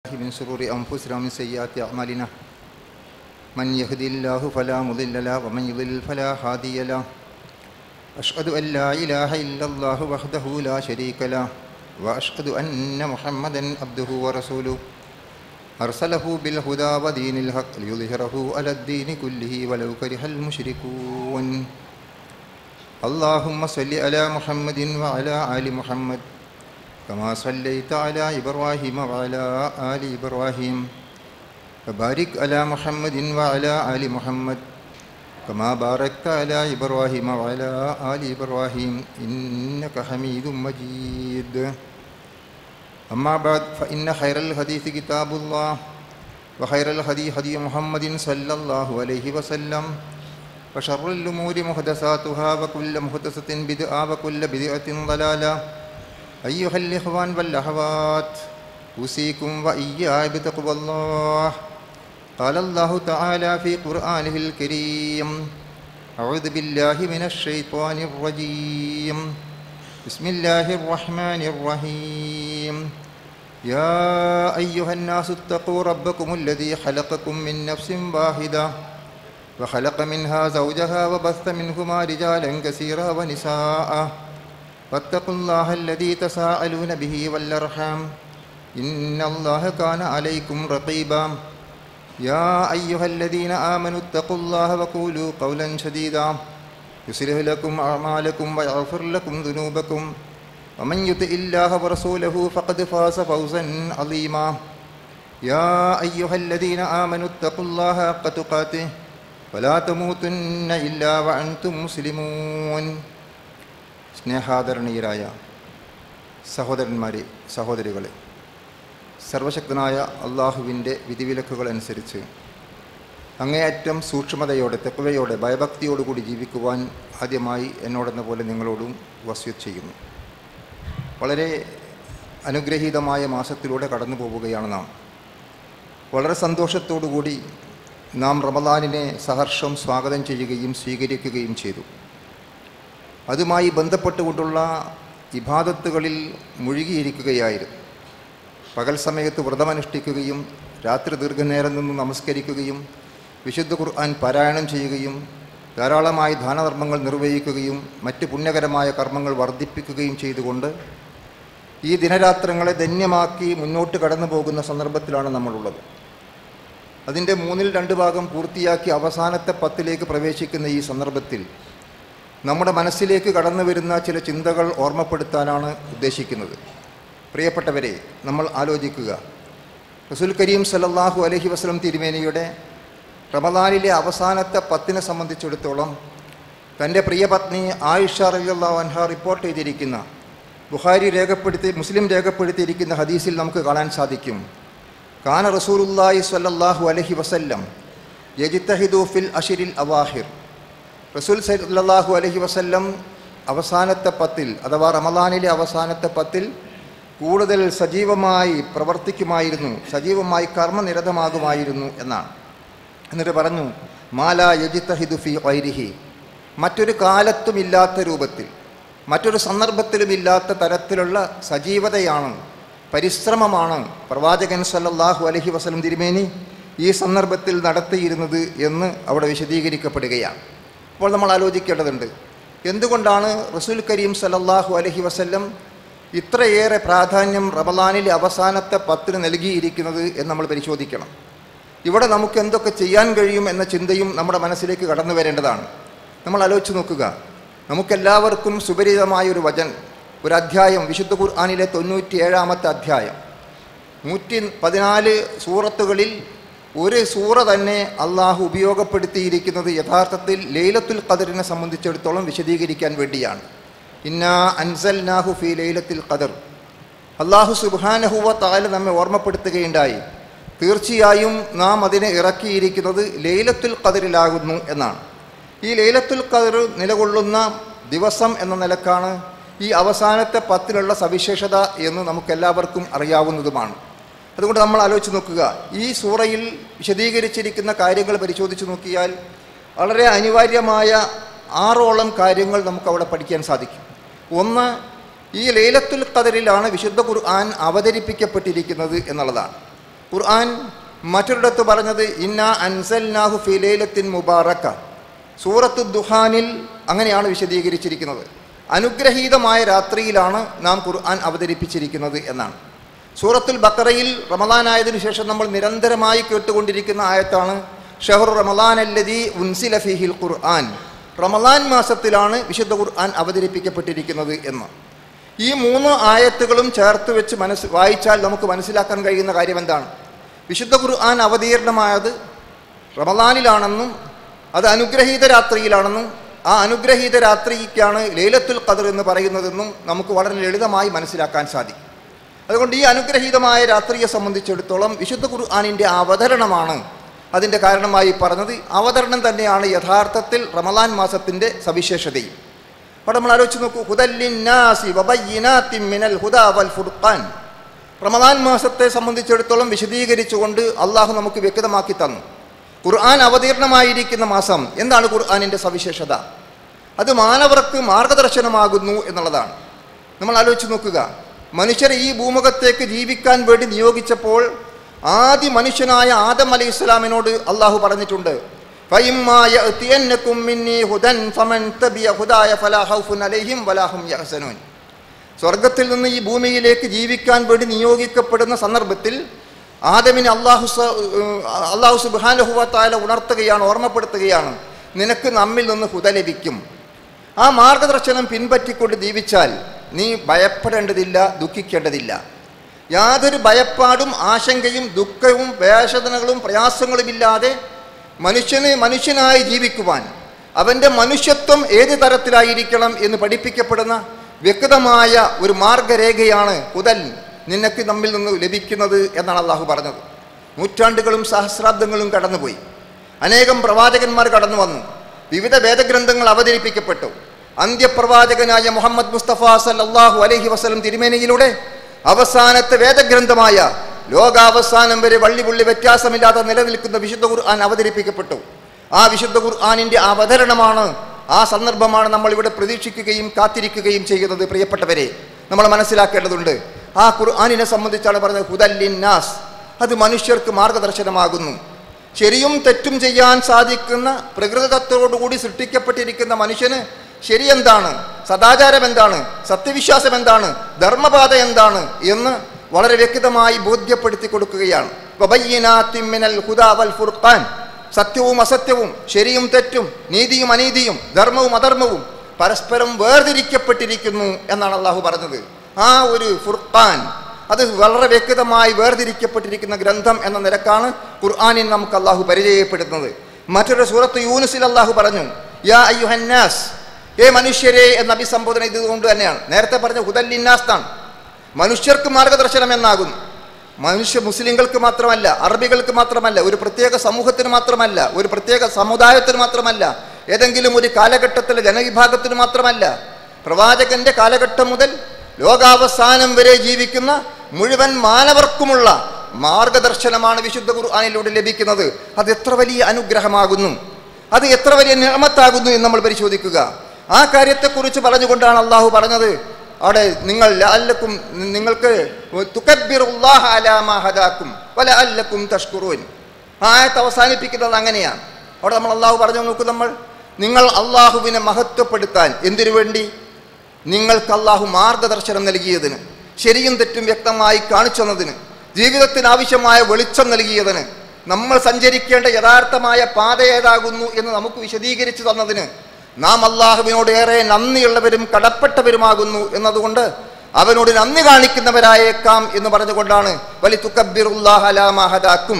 من شرور أنفسنا ومن سيئات أعمالنا من يهد الله فلا مضل له ومن يضلل فلا هادي له أشهد أن لا إله إلا الله وحده لا شريك له وأشهد أن محمدا عبده ورسوله أرسله بالهدى ودين الحق ليظهره على الدين كله ولو كره المشركون اللهم صل على محمد وعلى آل محمد كما صليت على إبراهيم وعلى آل إبراهيم وبارك على محمد وعلى آل محمد كما باركت على إبراهيم وعلى آل إبراهيم إنك حميد مجيد أما بعد فإن خير الحديث كتاب الله وخير الهدي هدي محمد صلى الله عليه وسلم وشر الأمور محدثاتها وكل محدثة بدعة وكل بدعة ضلالة أيها الإخوان والأخوات أوصيكم وإياي بتقوى الله قال الله تعالى في قرآنه الكريم أعوذ بالله من الشيطان الرجيم بسم الله الرحمن الرحيم يا أيها الناس اتقوا ربكم الذي خلقكم من نفس واحدة وخلق منها زوجها وبث منهما رجالا كثيرا ونساء واتقوا الله الذي تساءلون به والأرحام إن الله كان عليكم رقيبا يا أيها الذين آمنوا اتقوا الله وقولوا قولا سديدا يصلح لكم أعمالكم ويغفر لكم ذنوبكم ومن يطع الله ورسوله فقد فاز فوزا عظيما يا أيها الذين آمنوا اتقوا الله حق تقاته ولا تموتن إلا وأنتم مسلمون സ്നേഹാദരണീയരായ സഹോദരന്മാരെ സഹോദരികളെ, സർവശക്തനായ അള്ളാഹുവിൻ്റെ വിധിവിലക്കുകൾ അനുസരിച്ച് അങ്ങേയറ്റം സൂക്ഷ്മതയോടെ തഖ്വയോടെ ഭയഭക്തിയോടുകൂടി ജീവിക്കുവാൻ ആദ്യമായി എന്നോടെന്ന പോലെ നിങ്ങളോടും വസിയത്ത് ചെയ്യുന്നു. വളരെ അനുഗ്രഹീതമായ മാസത്തിലൂടെ കടന്നു പോവുകയാണ് നാം. വളരെ സന്തോഷത്തോടുകൂടി നാം റമദാനിനെ സഹർഷം സ്വാഗതം ചെയ്യുകയും സ്വീകരിക്കുകയും ചെയ്തു. അതുമായി ബന്ധപ്പെട്ടുകൊണ്ടുള്ള ഇബാദത്തുകളിൽ മുഴുകിയിരിക്കുകയായിരുന്നു. പകൽ സമയത്ത് വ്രതമനുഷ്ഠിക്കുകയും രാത്രി ദീർഘനേരം നിന്ന് നമസ്കരിക്കുകയും വിശുദ്ധ ഖുർആൻ പാരായണം ചെയ്യുകയും ധാരാളമായി ദാനധർമ്മങ്ങൾ നിർവഹിക്കുകയും മറ്റ് പുണ്യകരമായ കർമ്മങ്ങൾ വർദ്ധിപ്പിക്കുകയും ചെയ്തുകൊണ്ട് ഈ ദിനരാത്രങ്ങളെ ധന്യമാക്കി മുന്നോട്ട് കടന്നു പോകുന്ന സന്ദർഭത്തിലാണ് നമ്മളുള്ളത്. അതിൻ്റെ 2/3 ഭാഗം പൂർത്തിയാക്കി അവസാനത്തെ 10ലേക്ക് പ്രവേശിക്കുന്ന ഈ സന്ദർഭത്തിൽ നമ്മുടെ മനസ്സിലേക്ക് കടന്നു വരുന്ന ചില ചിന്തകൾ ഓർമ്മപ്പെടുത്താനാണ് ഉദ്ദേശിക്കുന്നത്. പ്രിയപ്പെട്ടവരെ, നമ്മൾ ആലോചിക്കുക, റസൂൽ കരീം സല്ലല്ലാഹു അലൈഹി വസല്ലം തിരുമേനിയുടെ റമദാനിലെ അവസാനത്തെ 10നെ സംബന്ധിച്ചിടത്തോളം തൻ്റെ പ്രിയപത്നി ആയിഷ റളിയല്ലാഹു അൻഹ റിപ്പോർട്ട് ചെയ്തിരിക്കുന്ന, മുസ്ലിം രേഖപ്പെടുത്തിയിരിക്കുന്ന ഹദീസിൽ നമുക്ക് കാണാൻ സാധിക്കും. കാന റസൂലുള്ളാഹി സ്വല്ലല്ലാഹു അലൈഹി വസല്ലം യജ്തഹിദു ഫിൽ അശ്റിൽ അവാഹിർ. റസൂൽ സല്ലല്ലാഹു അലൈഹി വസല്ലം അവസാനത്തെ 10 അഥവാ റമദാനിലെ അവസാനത്തെ 10 കൂടുതൽ സജീവമായി പ്രവർത്തിക്കുമായിരുന്നു, സജീവമായി കർമ്മനിരതമാകുമായിരുന്നു എന്നാണ്. എന്നിട്ട് പറഞ്ഞു, മാലാ യജ്തഹിദു ഫി ഗൈരിഹി, മറ്റൊരു കാലത്തുമില്ലാത്ത രൂപത്തിൽ മറ്റൊരു സന്ദർഭത്തിലുമില്ലാത്ത തരത്തിലുള്ള സജീവതയാണ്, പരിശ്രമമാണ് പ്രവാചകൻ സല്ലല്ലാഹു അലൈഹി വസല്ലം തിരുമേനി ഈ സന്ദർഭത്തിൽ നടത്തിയിരുന്നത് എന്ന് അവിടെ വിശദീകരിക്കപ്പെടുകയാണ്. അപ്പോൾ നമ്മൾ ആലോചിക്കേണ്ടതുണ്ട്, എന്തുകൊണ്ടാണ് റസൂൽ കരീം സല്ലല്ലാഹു അലൈഹി വസല്ലം ഇത്രയേറെ പ്രാധാന്യം റമദാനിലെ അവസാനത്തെ 10ന് നൽകിയിരിക്കുന്നത് എന്ന് നമ്മൾ പരിശോധിക്കണം. ഇവിടെ നമുക്ക് എന്തൊക്കെ ചെയ്യാൻ കഴിയും എന്ന ചിന്തയും നമ്മുടെ മനസ്സിലേക്ക് കടന്നു വരേണ്ടതാണ്. നമ്മൾ ആലോചിച്ച് നോക്കുക, നമുക്കെല്ലാവർക്കും സുപരിചിതമായൊരു ഒരു അധ്യായം, വിശുദ്ധ ഖുർആനിലെ 97-ാമത്തെ അധ്യായം. 114 സൂറത്തുകളിൽ ഒരു സൂറ തന്നെ അള്ളാഹു ഉപയോഗപ്പെടുത്തിയിരിക്കുന്നത് യഥാർത്ഥത്തിൽ ലൈലത്തുൽ ഖദറിനെ സംബന്ധിച്ചിടത്തോളം വിശദീകരിക്കാൻ വേണ്ടിയാണ്. ഇന്നാ അൻസൽനാഹു ഫീ ലൈലത്തുൽ ഖദർ. അള്ളാഹു സുബ്ഹാനഹു വ തആല നമ്മെ ഓർമ്മപ്പെടുത്തുകയുണ്ടായി, തീർച്ചയായും നാം അതിനെ ഇറക്കിയിരിക്കുന്നത് ലൈലത്തുൽ ഖദറിലാകുന്നു എന്നാണ്. ഈ ലൈലത്തുൽ ഖദർ നിലകൊള്ളുന്ന ദിവസം എന്ന നിലക്കാണ് ഈ അവസാനത്തെ 10നുള്ള സവിശേഷത എന്ന് നമുക്കെല്ലാവർക്കും അറിയാവുന്നതുമാണ്. അതുകൊണ്ട് നമ്മൾ ആലോചിച്ച് നോക്കുക, ഈ സൂറയിൽ വിശദീകരിച്ചിരിക്കുന്ന കാര്യങ്ങൾ പരിശോധിച്ച് നോക്കിയാൽ വളരെ അനിവാര്യമായ 6ഓളം കാര്യങ്ങൾ നമുക്കവിടെ പഠിക്കാൻ സാധിക്കും. ഒന്ന്, ഈ ലൈലത്തുൽ ഖദറിലാണ് വിശുദ്ധ ഖുർആൻ അവതരിപ്പിക്കപ്പെട്ടിരിക്കുന്നത് എന്നുള്ളതാണ്. ഖുർആൻ മറ്റൊരിടത്ത് പറഞ്ഞത് ഇന്നാ അൻസൽനാഹു ഫീ ലൈലത്തിൻ മുബാറക. സൂറത്തു ദുഹാനിൽ അങ്ങനെയാണ് വിശദീകരിച്ചിരിക്കുന്നത്. അനുഗ്രഹീതമായ രാത്രിയിലാണ് നാം ഖുർആൻ അവതരിപ്പിച്ചിരിക്കുന്നത് എന്നാണ്. സൂറത്തുൽ ബഖറയിൽ റമളാനായതിനു ശേഷം നമ്മൾ നിരന്തരമായി കേട്ടുകൊണ്ടിരിക്കുന്ന ആയത്താണ് ഷഹ്റു റമളാൻ അല്ലദീ ഉൻസില ഫീഹിൽ ഖുർആൻ. റമളാൻ മാസത്തിലാണ് വിശുദ്ധ ഖുർആൻ അവതരിപ്പിക്കപ്പെട്ടിരിക്കുന്നത് എന്ന്. ഈ 3 ആയത്തുകളും ചേർത്ത് വെച്ച് വായിച്ചാൽ നമുക്ക് മനസ്സിലാക്കാൻ കഴിയുന്ന കാര്യം എന്താണ്? വിശുദ്ധ ഖുർആൻ അവതീർണമായത് റമളാനിലാണെന്നും അത് അനുഗ്രഹീത രാത്രിയിലാണെന്നും ആ അനുഗ്രഹീത രാത്രിക്കാണ് ലൈലത്തുൽ ഖദ്ർ എന്ന് പറയുന്നതെന്നും നമുക്ക് വളരെ ലളിതമായി മനസ്സിലാക്കാൻ സാധിക്കും. അതുകൊണ്ട് ഈ അനുഗ്രഹീതമായ രാത്രിയെ സംബന്ധിച്ചിടത്തോളം വിശുദ്ധ ഖുർആനിൻ്റെ അവതരണമാണ് അതിൻ്റെ കാരണമായി പറഞ്ഞത്. അവതരണം തന്നെയാണ് യഥാർത്ഥത്തിൽ റമളാൻ മാസത്തിൻ്റെ സവിശേഷതയും. അവിടെ നമ്മൾ ആലോചിച്ച് നോക്കൂ, ഹുദല്ലിന്നാസി വബയ്യിനാത്തിൻ മിനൽ ഹുദാ വൽ ഫുർഖാൻ. റമളാൻ മാസത്തെ സംബന്ധിച്ചിടത്തോളം വിശദീകരിച്ചുകൊണ്ട് അള്ളാഹു നമുക്ക് വ്യക്തമാക്കി തന്നു. ഖുർആൻ അവതീർണമായിരിക്കുന്ന മാസം എന്താണ് ഖുർആനിൻ്റെ സവിശേഷത? അത് മാനവർക്ക് മാർഗദർശനമാകുന്നു എന്നുള്ളതാണ്. നമ്മൾ ആലോചിച്ച് നോക്കുക, മനുഷ്യരെ ഈ ഭൂമുഖത്തേക്ക് ജീവിക്കാൻ വേണ്ടി നിയോഗിച്ചപ്പോൾ ആദ്യ മനുഷ്യനായ ആദം അലൈഹി ഇസ്ലാമിനോട് അള്ളാഹു പറഞ്ഞിട്ടുണ്ട്, സ്വർഗത്തിൽ നിന്ന് ഈ ഭൂമിയിലേക്ക് ജീവിക്കാൻ വേണ്ടി നിയോഗിക്കപ്പെടുന്ന സന്ദർഭത്തിൽ ആദമിനെ അള്ളാഹു സുബ്ഹാനഹു വ തആല ഉണർത്തുകയാണ്, ഓർമ്മപ്പെടുത്തുകയാണ്, നിനക്ക് നമ്മിൽ നിന്ന് ഹുദ ലഭിക്കും. ആ മാർഗദർശനം പിൻപറ്റിക്കൊണ്ട് ജീവിച്ചാൽ നീ ഭയപ്പെടേണ്ടതില്ല, ദുഃഖിക്കേണ്ടതില്ല. യാതൊരു ഭയപ്പാടും ആശങ്കയും ദുഃഖവും വേദനകളും പ്രയാസങ്ങളുമില്ലാതെ മനുഷ്യനായി ജീവിക്കുവാൻ അവൻ്റെ മനുഷ്യത്വം ഏത് തരത്തിലായിരിക്കണം എന്ന് പഠിപ്പിക്കപ്പെടുന്ന വ്യക്തമായ ഒരു മാർഗരേഖയാണ് ഹുദൻ നിനക്ക് നമ്മിൽ നിന്ന് ലഭിക്കുന്നത് എന്നാണ് അള്ളാഹു പറഞ്ഞത്. നൂറ്റാണ്ടുകളും സഹസ്രാബ്ദങ്ങളും കടന്നുപോയി. അനേകം പ്രവാചകന്മാർ കടന്നു വന്നു. വിവിധ വേദഗ്രന്ഥങ്ങൾ അവതരിപ്പിക്കപ്പെട്ടു. അന്ത്യപ്രവാചകനായ മുഹമ്മദ് മുസ്തഫ സല്ലല്ലാഹു അലൈഹി വസല്ലം തിരുമേനിയിലൂടെ അവസാനത്തെ വേദഗ്രന്ഥമായ ലോകാവസാനം വരെ വള്ളിപുള്ളി വ്യത്യാസമില്ലാതെ നിലനിൽക്കുന്ന വിശുദ്ധ ഖുർആൻ അവതരിപ്പിക്കപ്പെട്ടു. ആ വിശുദ്ധ ഖുർആനിൻ്റെ അവതരണമാണ്, ആ സന്ദർഭമാണ് നമ്മൾ ഇവിടെ പ്രതീക്ഷിക്കുകയും കാത്തിരിക്കുകയും ചെയ്യുന്നത്. പ്രിയപ്പെട്ടവരെ, നമ്മൾ മനസ്സിലാക്കേണ്ടതുണ്ട്, ആ ഖുർആനിനെ സംബന്ധിച്ചാണ് പറഞ്ഞത് ഹുദല്ലിന്നാസ്, അത് മനുഷ്യർക്ക് മാർഗദർശനമാകുന്നു. ശരിയും തെറ്റും ചെയ്യാൻ സാധിക്കുന്ന പ്രകൃതത്തോടുകൂടി സൃഷ്ടിക്കപ്പെട്ടിരിക്കുന്ന മനുഷ്യന് ശരി എന്താണ്, സദാചാരം എന്താണ്, സത്യവിശ്വാസം എന്താണ്, ധർമ്മപാത എന്താണ് എന്ന് വളരെ വ്യക്തമായി ബോധ്യപ്പെടുത്തി കൊടുക്കുകയാണ്. വബയ്യിനാത്തിൻ മിനൽ ഹുദാ വൽ ഫുർഖാൻ. സത്യവും അസത്യവും, ശരിയും തെറ്റും, നീതിയും അനീതിയും, ധർമ്മവും അധർമ്മവും പരസ്പരം വേർതിരിക്കപ്പെട്ടിരിക്കുന്നു എന്നാണ് അള്ളാഹു പറഞ്ഞത്. ആ ഒരു ഫുർഖാൻ, അത് വളരെ വ്യക്തമായി വേർതിരിക്കപ്പെട്ടിരിക്കുന്ന ഗ്രന്ഥം എന്ന നിലക്കാണ് ഖുർആനിൽ നമുക്ക് അള്ളാഹു പരിചയപ്പെടുത്തുന്നത്. മറ്റൊരു സൂറത്ത് യൂനുസിൽ അള്ളാഹു പറഞ്ഞു, യാ അയ്യുഹന്നാസ്, ഏ മനുഷ്യരെ എന്ന അഭിസംബോധന ഇതുകൊണ്ട് തന്നെയാണ്. നേരത്തെ പറഞ്ഞ ഹുദല്ലിന്നാസ് ആണ്, മനുഷ്യർക്ക് മാർഗദർശനം എന്നാകുന്നു. മുസ്ലിങ്ങൾക്ക് മാത്രമല്ല, അറബികൾക്ക് മാത്രമല്ല, ഒരു പ്രത്യേക സമൂഹത്തിന് മാത്രമല്ല, ഒരു പ്രത്യേക സമുദായത്തിന് മാത്രമല്ല, ഏതെങ്കിലും ഒരു കാലഘട്ടത്തിലെ ജനവിഭാഗത്തിന് മാത്രമല്ല, പ്രവാചകന്റെ കാലഘട്ടം മുതൽ ലോകാവസാനം വരെ ജീവിക്കുന്ന മുഴുവൻ മാനവർക്കുമുള്ള മാർഗദർശനമാണ് വിശുദ്ധ ഖുർആനിലൂടെ ലഭിക്കുന്നത്. അത് എത്ര വലിയ അനുഗ്രഹമാകുന്നു, അത് എത്ര വലിയ നിഅമത്താകുന്നു എന്ന് നമ്മൾ പരിശോധിക്കുക. ആ കാര്യത്തെക്കുറിച്ച് പറഞ്ഞുകൊണ്ടാണ് അള്ളാഹു പറഞ്ഞത്, അവിടെ നിങ്ങൾക്ക് തുകബ്ബിറുല്ലാഹ അലാ മാ ഹദാക്കും വലഅല്ലക്കും തഷ്കുറൂൻ. ആയത്ത് അവസാനിപ്പിക്കുന്നത് അങ്ങനെയാണ്. അവിടെ നമ്മൾ അള്ളാഹു പറഞ്ഞു നോക്കൂ, നിങ്ങൾ അള്ളാഹുവിനെ മഹത്വപ്പെടുത്താൻ എന്തിനു വേണ്ടി? നിങ്ങൾക്ക് അള്ളാഹു മാർഗദർശനം നൽകിയതിന്, ശരിയും തെറ്റും വ്യക്തമായി കാണിച്ചു തന്നതിന്, ജീവിതത്തിന് ആവശ്യമായ വെളിച്ചം നൽകിയതിന്, നമ്മൾ സഞ്ചരിക്കേണ്ട യഥാർത്ഥമായ പാത ഏതാകുന്നു എന്ന് നമുക്ക് വിശദീകരിച്ചു തന്നതിന് നാം അള്ളാഹുവിനോട് ഏറെ നന്ദിയുള്ളവരും കടപ്പെട്ടവരുമാകുന്നു എന്നതുകൊണ്ട് അവനോട് നന്ദി കാണിക്കുന്നവരായേക്കാം എന്ന് പറഞ്ഞുകൊണ്ടാണ് വലി തുകബ്ബിറുല്ലാഹ അലാ മാ ഹദാക്കും,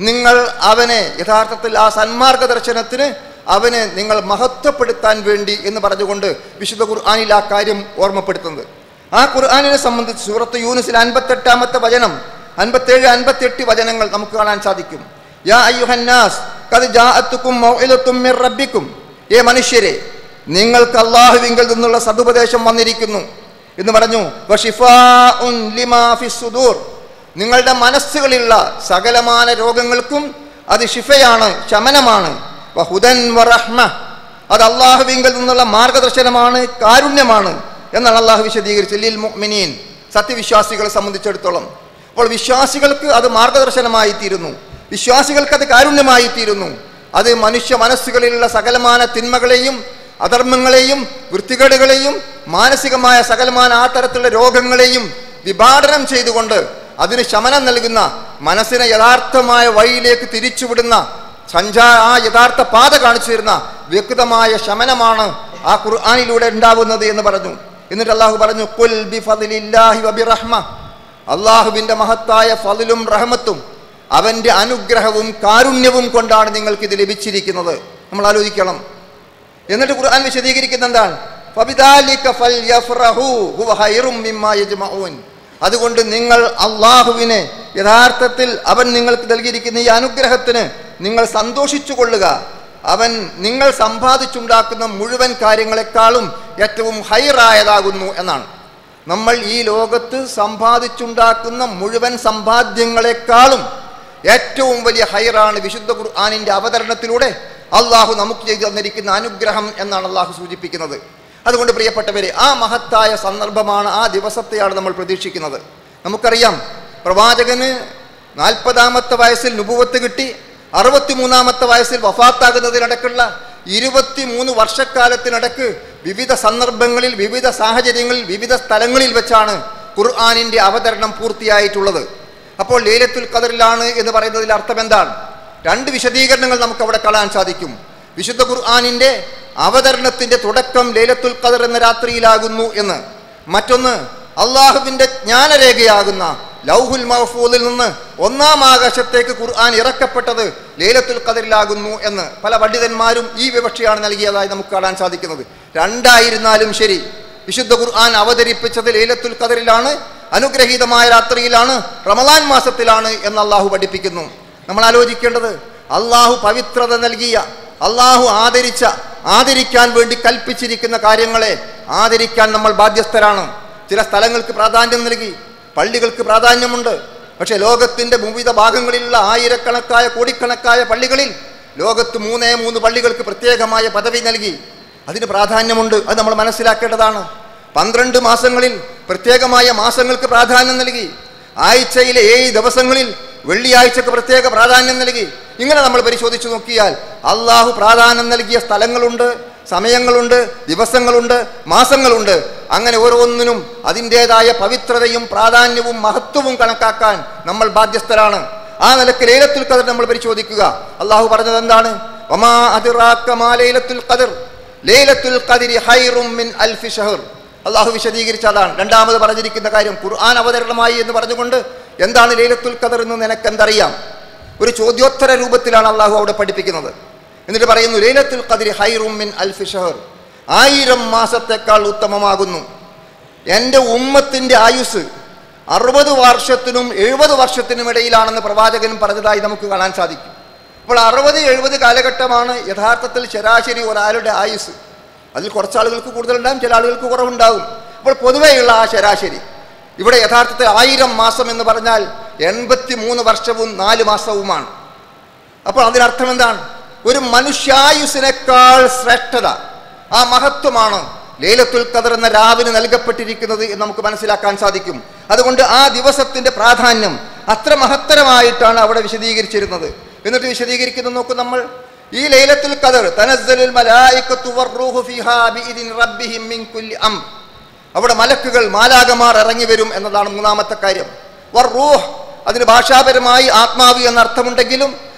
നിങ്ങൾ അവനെ യഥാർത്ഥത്തിൽ ആ സന്മാർഗ ദർശനത്തിന് അവനെ നിങ്ങൾ മഹത്വപ്പെടുത്താൻ വേണ്ടി എന്ന് പറഞ്ഞുകൊണ്ട് വിശുദ്ധ ഖുർആനിൽ ആ കാര്യം ഓർമ്മപ്പെടുത്തുന്നത്. ആ ഖുർആനിനെ സംബന്ധിച്ച് സൂറത്ത് യൂനുസിൽ 58-ാമത്തെ വചനം, 57-58 വചനങ്ങൾ നമുക്ക് കാണാൻ സാധിക്കും. യാ അയ്യുഹന്നാസ് ഖദ് ജാഅത്തുകും മൗഇദത്തും മിർ റബ്ബിക്കും, ഏ മനുഷ്യരെ, നിങ്ങൾക്ക് അല്ലാഹുവിങ്കൽ നിന്നുള്ള സദുപദേശം വന്നിരിക്കുന്നു എന്ന് പറഞ്ഞു. വശിഫാഉൻ ലിമാ ഫിസ് സുദൂർ, നിങ്ങളുടെ മനസ്സുകളിലുള്ള സകലമാന രോഗങ്ങൾക്കും അത് ശിഫയാണ്, ശമനമാണ്. വഹുദൻ വറഹ്മ, അത് അല്ലാഹുവിങ്കൽ നിന്നുള്ള മാർഗദർശനമാണ്, കാരുണ്യമാണ് എന്നാണ് അള്ളാഹു വിശദീകരിച്ചത്. ലിൽ മുഅ്മിനീൻ, സത്യവിശ്വാസികളെ സംബന്ധിച്ചിടത്തോളം. അപ്പോൾ വിശ്വാസികൾക്ക് അത് മാർഗദർശനമായി തീരുന്നു, വിശ്വാസികൾക്ക് അത് കാരുണ്യമായി തീരുന്നു. അത് മനുഷ്യ മനസ്സുകളിലുള്ള സകലമാന തിന്മകളെയും അധർമ്മങ്ങളെയും വൃത്തികേടുകളെയും മാനസികമായ സകലമാന ആ തരത്തിലുള്ള രോഗങ്ങളെയും വിഭാടനം ചെയ്തുകൊണ്ട് അതിന് ശമനം നൽകുന്ന, മനസ്സിനെ യഥാർത്ഥമായ വഴിയിലേക്ക് തിരിച്ചുവിടുന്ന ആ യഥാർത്ഥ പാത കാണിച്ചു തരുന്ന വ്യക്തമായ ശമനമാണ് ആ ഖുർആനിലൂടെ ഉണ്ടാവുന്നത് എന്ന് പറഞ്ഞു. എന്നിട്ട് അള്ളാഹു പറഞ്ഞു, ഖുൽ ബിഫദ്ലില്ലാഹി വബിറഹ്മ, അള്ളാഹുവിൻ്റെ മഹത്തായ ഫദ്ലും റഹ്മത്തും അവൻ്റെ അനുഗ്രഹവും കാരുണ്യവും കൊണ്ടാണ് നിങ്ങൾക്ക് ഇത് ലഭിച്ചിരിക്കുന്നത്. നമ്മൾ ആലോചിക്കണം. എന്നിട്ട് ഖുർആൻ വിശദീകരിക്കുന്ന എന്താണ്? ഫബിദാലിക ഫൽയഫ്റഹു ഹുവ ഖൈറും മിമ്മാ യജ്മഊൻ. അതുകൊണ്ട് നിങ്ങൾ അള്ളാഹുവിനെ യഥാർത്ഥത്തിൽ അവൻ നിങ്ങൾക്ക് നൽകിയിരിക്കുന്ന ഈ അനുഗ്രഹത്തിന് നിങ്ങൾ സന്തോഷിച്ചു കൊള്ളുക. അവൻ നിങ്ങൾ സമ്പാദിച്ചുണ്ടാക്കുന്ന മുഴുവൻ കാര്യങ്ങളെക്കാളും ഏറ്റവും ഹൈറായതാകുന്നു എന്നാണ്. നമ്മൾ ഈ ലോകത്ത് സമ്പാദിച്ചുണ്ടാക്കുന്ന മുഴുവൻ സമ്പാദ്യങ്ങളെക്കാളും ഏറ്റവും വലിയ ഹൈറാണ് വിശുദ്ധ ഖുർആനിൻ്റെ അവതരണത്തിലൂടെ അള്ളാഹു നമുക്ക് ചെയ്തു തന്നിരിക്കുന്ന അനുഗ്രഹം എന്നാണ് അള്ളാഹു സൂചിപ്പിക്കുന്നത്. അതുകൊണ്ട് പ്രിയപ്പെട്ടവരെ, ആ മഹത്തായ സന്ദർഭമാണ്, ആ ദിവസത്തെയാണ് നമ്മൾ പ്രതീക്ഷിക്കുന്നത്. നമുക്കറിയാം, പ്രവാചകന് 40-ാമത്തെ വയസ്സിൽ നുബുവത്ത് കിട്ടി, 63-ാമത്തെ വയസ്സിൽ വഫാത്താകുന്നതിനിടക്കുള്ള 23 വർഷക്കാലത്തിനിടക്ക് വിവിധ സന്ദർഭങ്ങളിൽ, വിവിധ സാഹചര്യങ്ങളിൽ, വിവിധ സ്ഥലങ്ങളിൽ വെച്ചാണ് ഖുർആനിൻ്റെ അവതരണം പൂർത്തിയായിട്ടുള്ളത്. അപ്പോൾ ലൈലത്തുൽ ഖദറിലാണ് എന്ന് പറയുന്നതിൽ അർത്ഥം എന്താണ്? 2 വിശദീകരണങ്ങൾ നമുക്ക് അവിടെ കാണാൻ സാധിക്കും. വിശുദ്ധ ഖുർആനിൻ്റെ അവതരണത്തിൻ്റെ തുടക്കം ലൈലത്തുൽ ഖദർ എന്ന രാത്രിയിലാകുന്നു എന്ന്. മറ്റൊന്ന്, അള്ളാഹുവിൻ്റെ ജ്ഞാനരേഖയാകുന്ന ലൗഹുൽ മഹ്ഫൂദിൽ നിന്ന് 1-ാം ആകാശത്തേക്ക് ഖുർആൻ ഇറക്കപ്പെട്ടത് ലൈലത്തുൽ ഖദറിലാകുന്നു എന്ന് പല പണ്ഡിതന്മാരും ഈ വിവക്ഷയാണ് നൽകിയതായി നമുക്ക് കാണാൻ സാധിക്കുന്നത്. 2 ശരി, വിശുദ്ധ ഖുർആൻ അവതരിപ്പിച്ചത് ലൈലത്തുൽ ഖദറിലാണ്, അനുഗ്രഹീതമായ രാത്രിയിലാണ്, റമളാൻ മാസത്തിലാണ് എന്ന് അള്ളാഹു പഠിപ്പിക്കുന്നു. നമ്മൾ ആലോചിക്കേണ്ടത്, അള്ളാഹു പവിത്രത നൽകിയ, അള്ളാഹു ആദരിക്കാൻ വേണ്ടി കൽപ്പിച്ചിരിക്കുന്ന കാര്യങ്ങളെ ആദരിക്കാൻ നമ്മൾ ബാധ്യസ്ഥരാണ്. ചില സ്ഥലങ്ങൾക്ക് പ്രാധാന്യം നൽകി, പള്ളികൾക്ക് പ്രാധാന്യമുണ്ട്. പക്ഷെ ലോകത്തിൻ്റെ വിവിധ ഭാഗങ്ങളിലുള്ള ആയിരക്കണക്കായ കോടിക്കണക്കായ പള്ളികളിൽ ലോകത്ത് 3 പള്ളികൾക്ക് പ്രത്യേകമായ പദവി നൽകി. അതിന് പ്രാധാന്യമുണ്ട്, അത് നമ്മൾ മനസ്സിലാക്കേണ്ടതാണ്. 12 മാസങ്ങളിൽ പ്രത്യേകമായ മാസങ്ങൾക്ക് പ്രാധാന്യം നൽകി. ആഴ്ചയിലെ 7 ദിവസങ്ങളിൽ വെള്ളിയാഴ്ചക്ക് പ്രത്യേക പ്രാധാന്യം നൽകി. ഇങ്ങനെ നമ്മൾ പരിശോധിച്ചു നോക്കിയാൽ അള്ളാഹു പ്രാധാന്യം നൽകിയ സ്ഥലങ്ങളുണ്ട്, സമയങ്ങളുണ്ട്, ദിവസങ്ങളുണ്ട്, മാസങ്ങളുണ്ട്. അങ്ങനെ ഓരോന്നിനും അതിൻ്റെതായ പവിത്രതയും പ്രാധാന്യവും മഹത്വവും കണക്കാക്കാൻ നമ്മൾ ബാധ്യസ്ഥരാണ്. ആ നിലക്ക് ലൈലത്തുൽ ഖദർ നമ്മൾ പരിശോധിക്കുക. അള്ളാഹു പറഞ്ഞത് എന്താണ്? വമാ അദ്റാക മാ ലൈലത്തുൽ ഖദർ ലൈലത്തുൽ ഖദരി ഖൈറും മിൻ അൽഫി ഷഹർ. അള്ളാഹു വിശദീകരിച്ചതാണ്. 2ാമത് പറഞ്ഞിരിക്കുന്ന കാര്യം ഖുർആൻ അവതരണമായി എന്ന് പറഞ്ഞുകൊണ്ട് എന്താണ് ലൈലത്തുൽ ഖദർ എന്ന് നിനക്കെന്തറിയാം? ഒരു ചോദ്യോത്തര രൂപത്തിലാണ് അള്ളാഹു അവിടെ പഠിപ്പിക്കുന്നത്. എന്നിട്ട് പറയുന്നു, ലൈലത്തുൽ ഖദരി ഖൈറും മിൻ അൽഫി ഷഹർ, 1000 മാസത്തേക്കാൾ ഉത്തമമാകുന്നു. എൻ്റെ ഉമ്മത്തിൻ്റെ ആയുസ് 60 വർഷത്തിനും 70 വർഷത്തിനും ഇടയിലാണെന്ന് പ്രവാചകൻ പറഞ്ഞതായി നമുക്ക് കാണാൻ സാധിക്കും. അപ്പോൾ 60-70 കാലഘട്ടമാണ് യഥാർത്ഥത്തിൽ ശരാശരി ഒരാളുടെ ആയുസ്. അതിൽ കുറച്ചാളുകൾക്ക് കൂടുതലുണ്ടാകും, ചില ആളുകൾക്ക് കുറവുണ്ടാകും. അപ്പോൾ പൊതുവെയുള്ള ആ ശരാശരി ഇവിടെ യഥാർത്ഥത്തിൽ 1000 മാസം എന്ന് പറഞ്ഞാൽ 83 വർഷവും 4 മാസവുമാണ്. അപ്പോൾ അതിനർത്ഥം എന്താണ്? ഒരു മനുഷ്യായുസിനേക്കാൾ ശ്രേഷ്ഠത, ആ മഹത്വമാണ് ലൈലത്തുൽ ഖദർ എന്ന രാവിന് നൽകപ്പെട്ടിരിക്കുന്നത് എന്ന് നമുക്ക് മനസ്സിലാക്കാൻ സാധിക്കും. അതുകൊണ്ട് ആ ദിവസത്തിൻ്റെ പ്രാധാന്യം അത്ര മഹത്തരമായിട്ടാണ് അവിടെ വിശദീകരിച്ചിരുന്നത്. എന്നിട്ട് വിശദീകരിക്കുന്നത് നോക്കും നമ്മൾ. ഈ ലൈലത്തുൽ ഖദർ തനസ്സലുൽ മലായികത്തു വറൂഹു ഫീഹാ ബിഇദ്നി റബ്ബിഹിം മിൻ കുല്ലി അംർ, അവിടെ മലക്കുകൾ, മാലാകമാർ ഇറങ്ങി വരും എന്നതാണ് 3ാമത്തെ കാര്യം. വറൂഹ്, അതിന് ഭാഷാപരമായി ആത്മാവ് എന്നർത്ഥമുണ്ടെങ്കിലും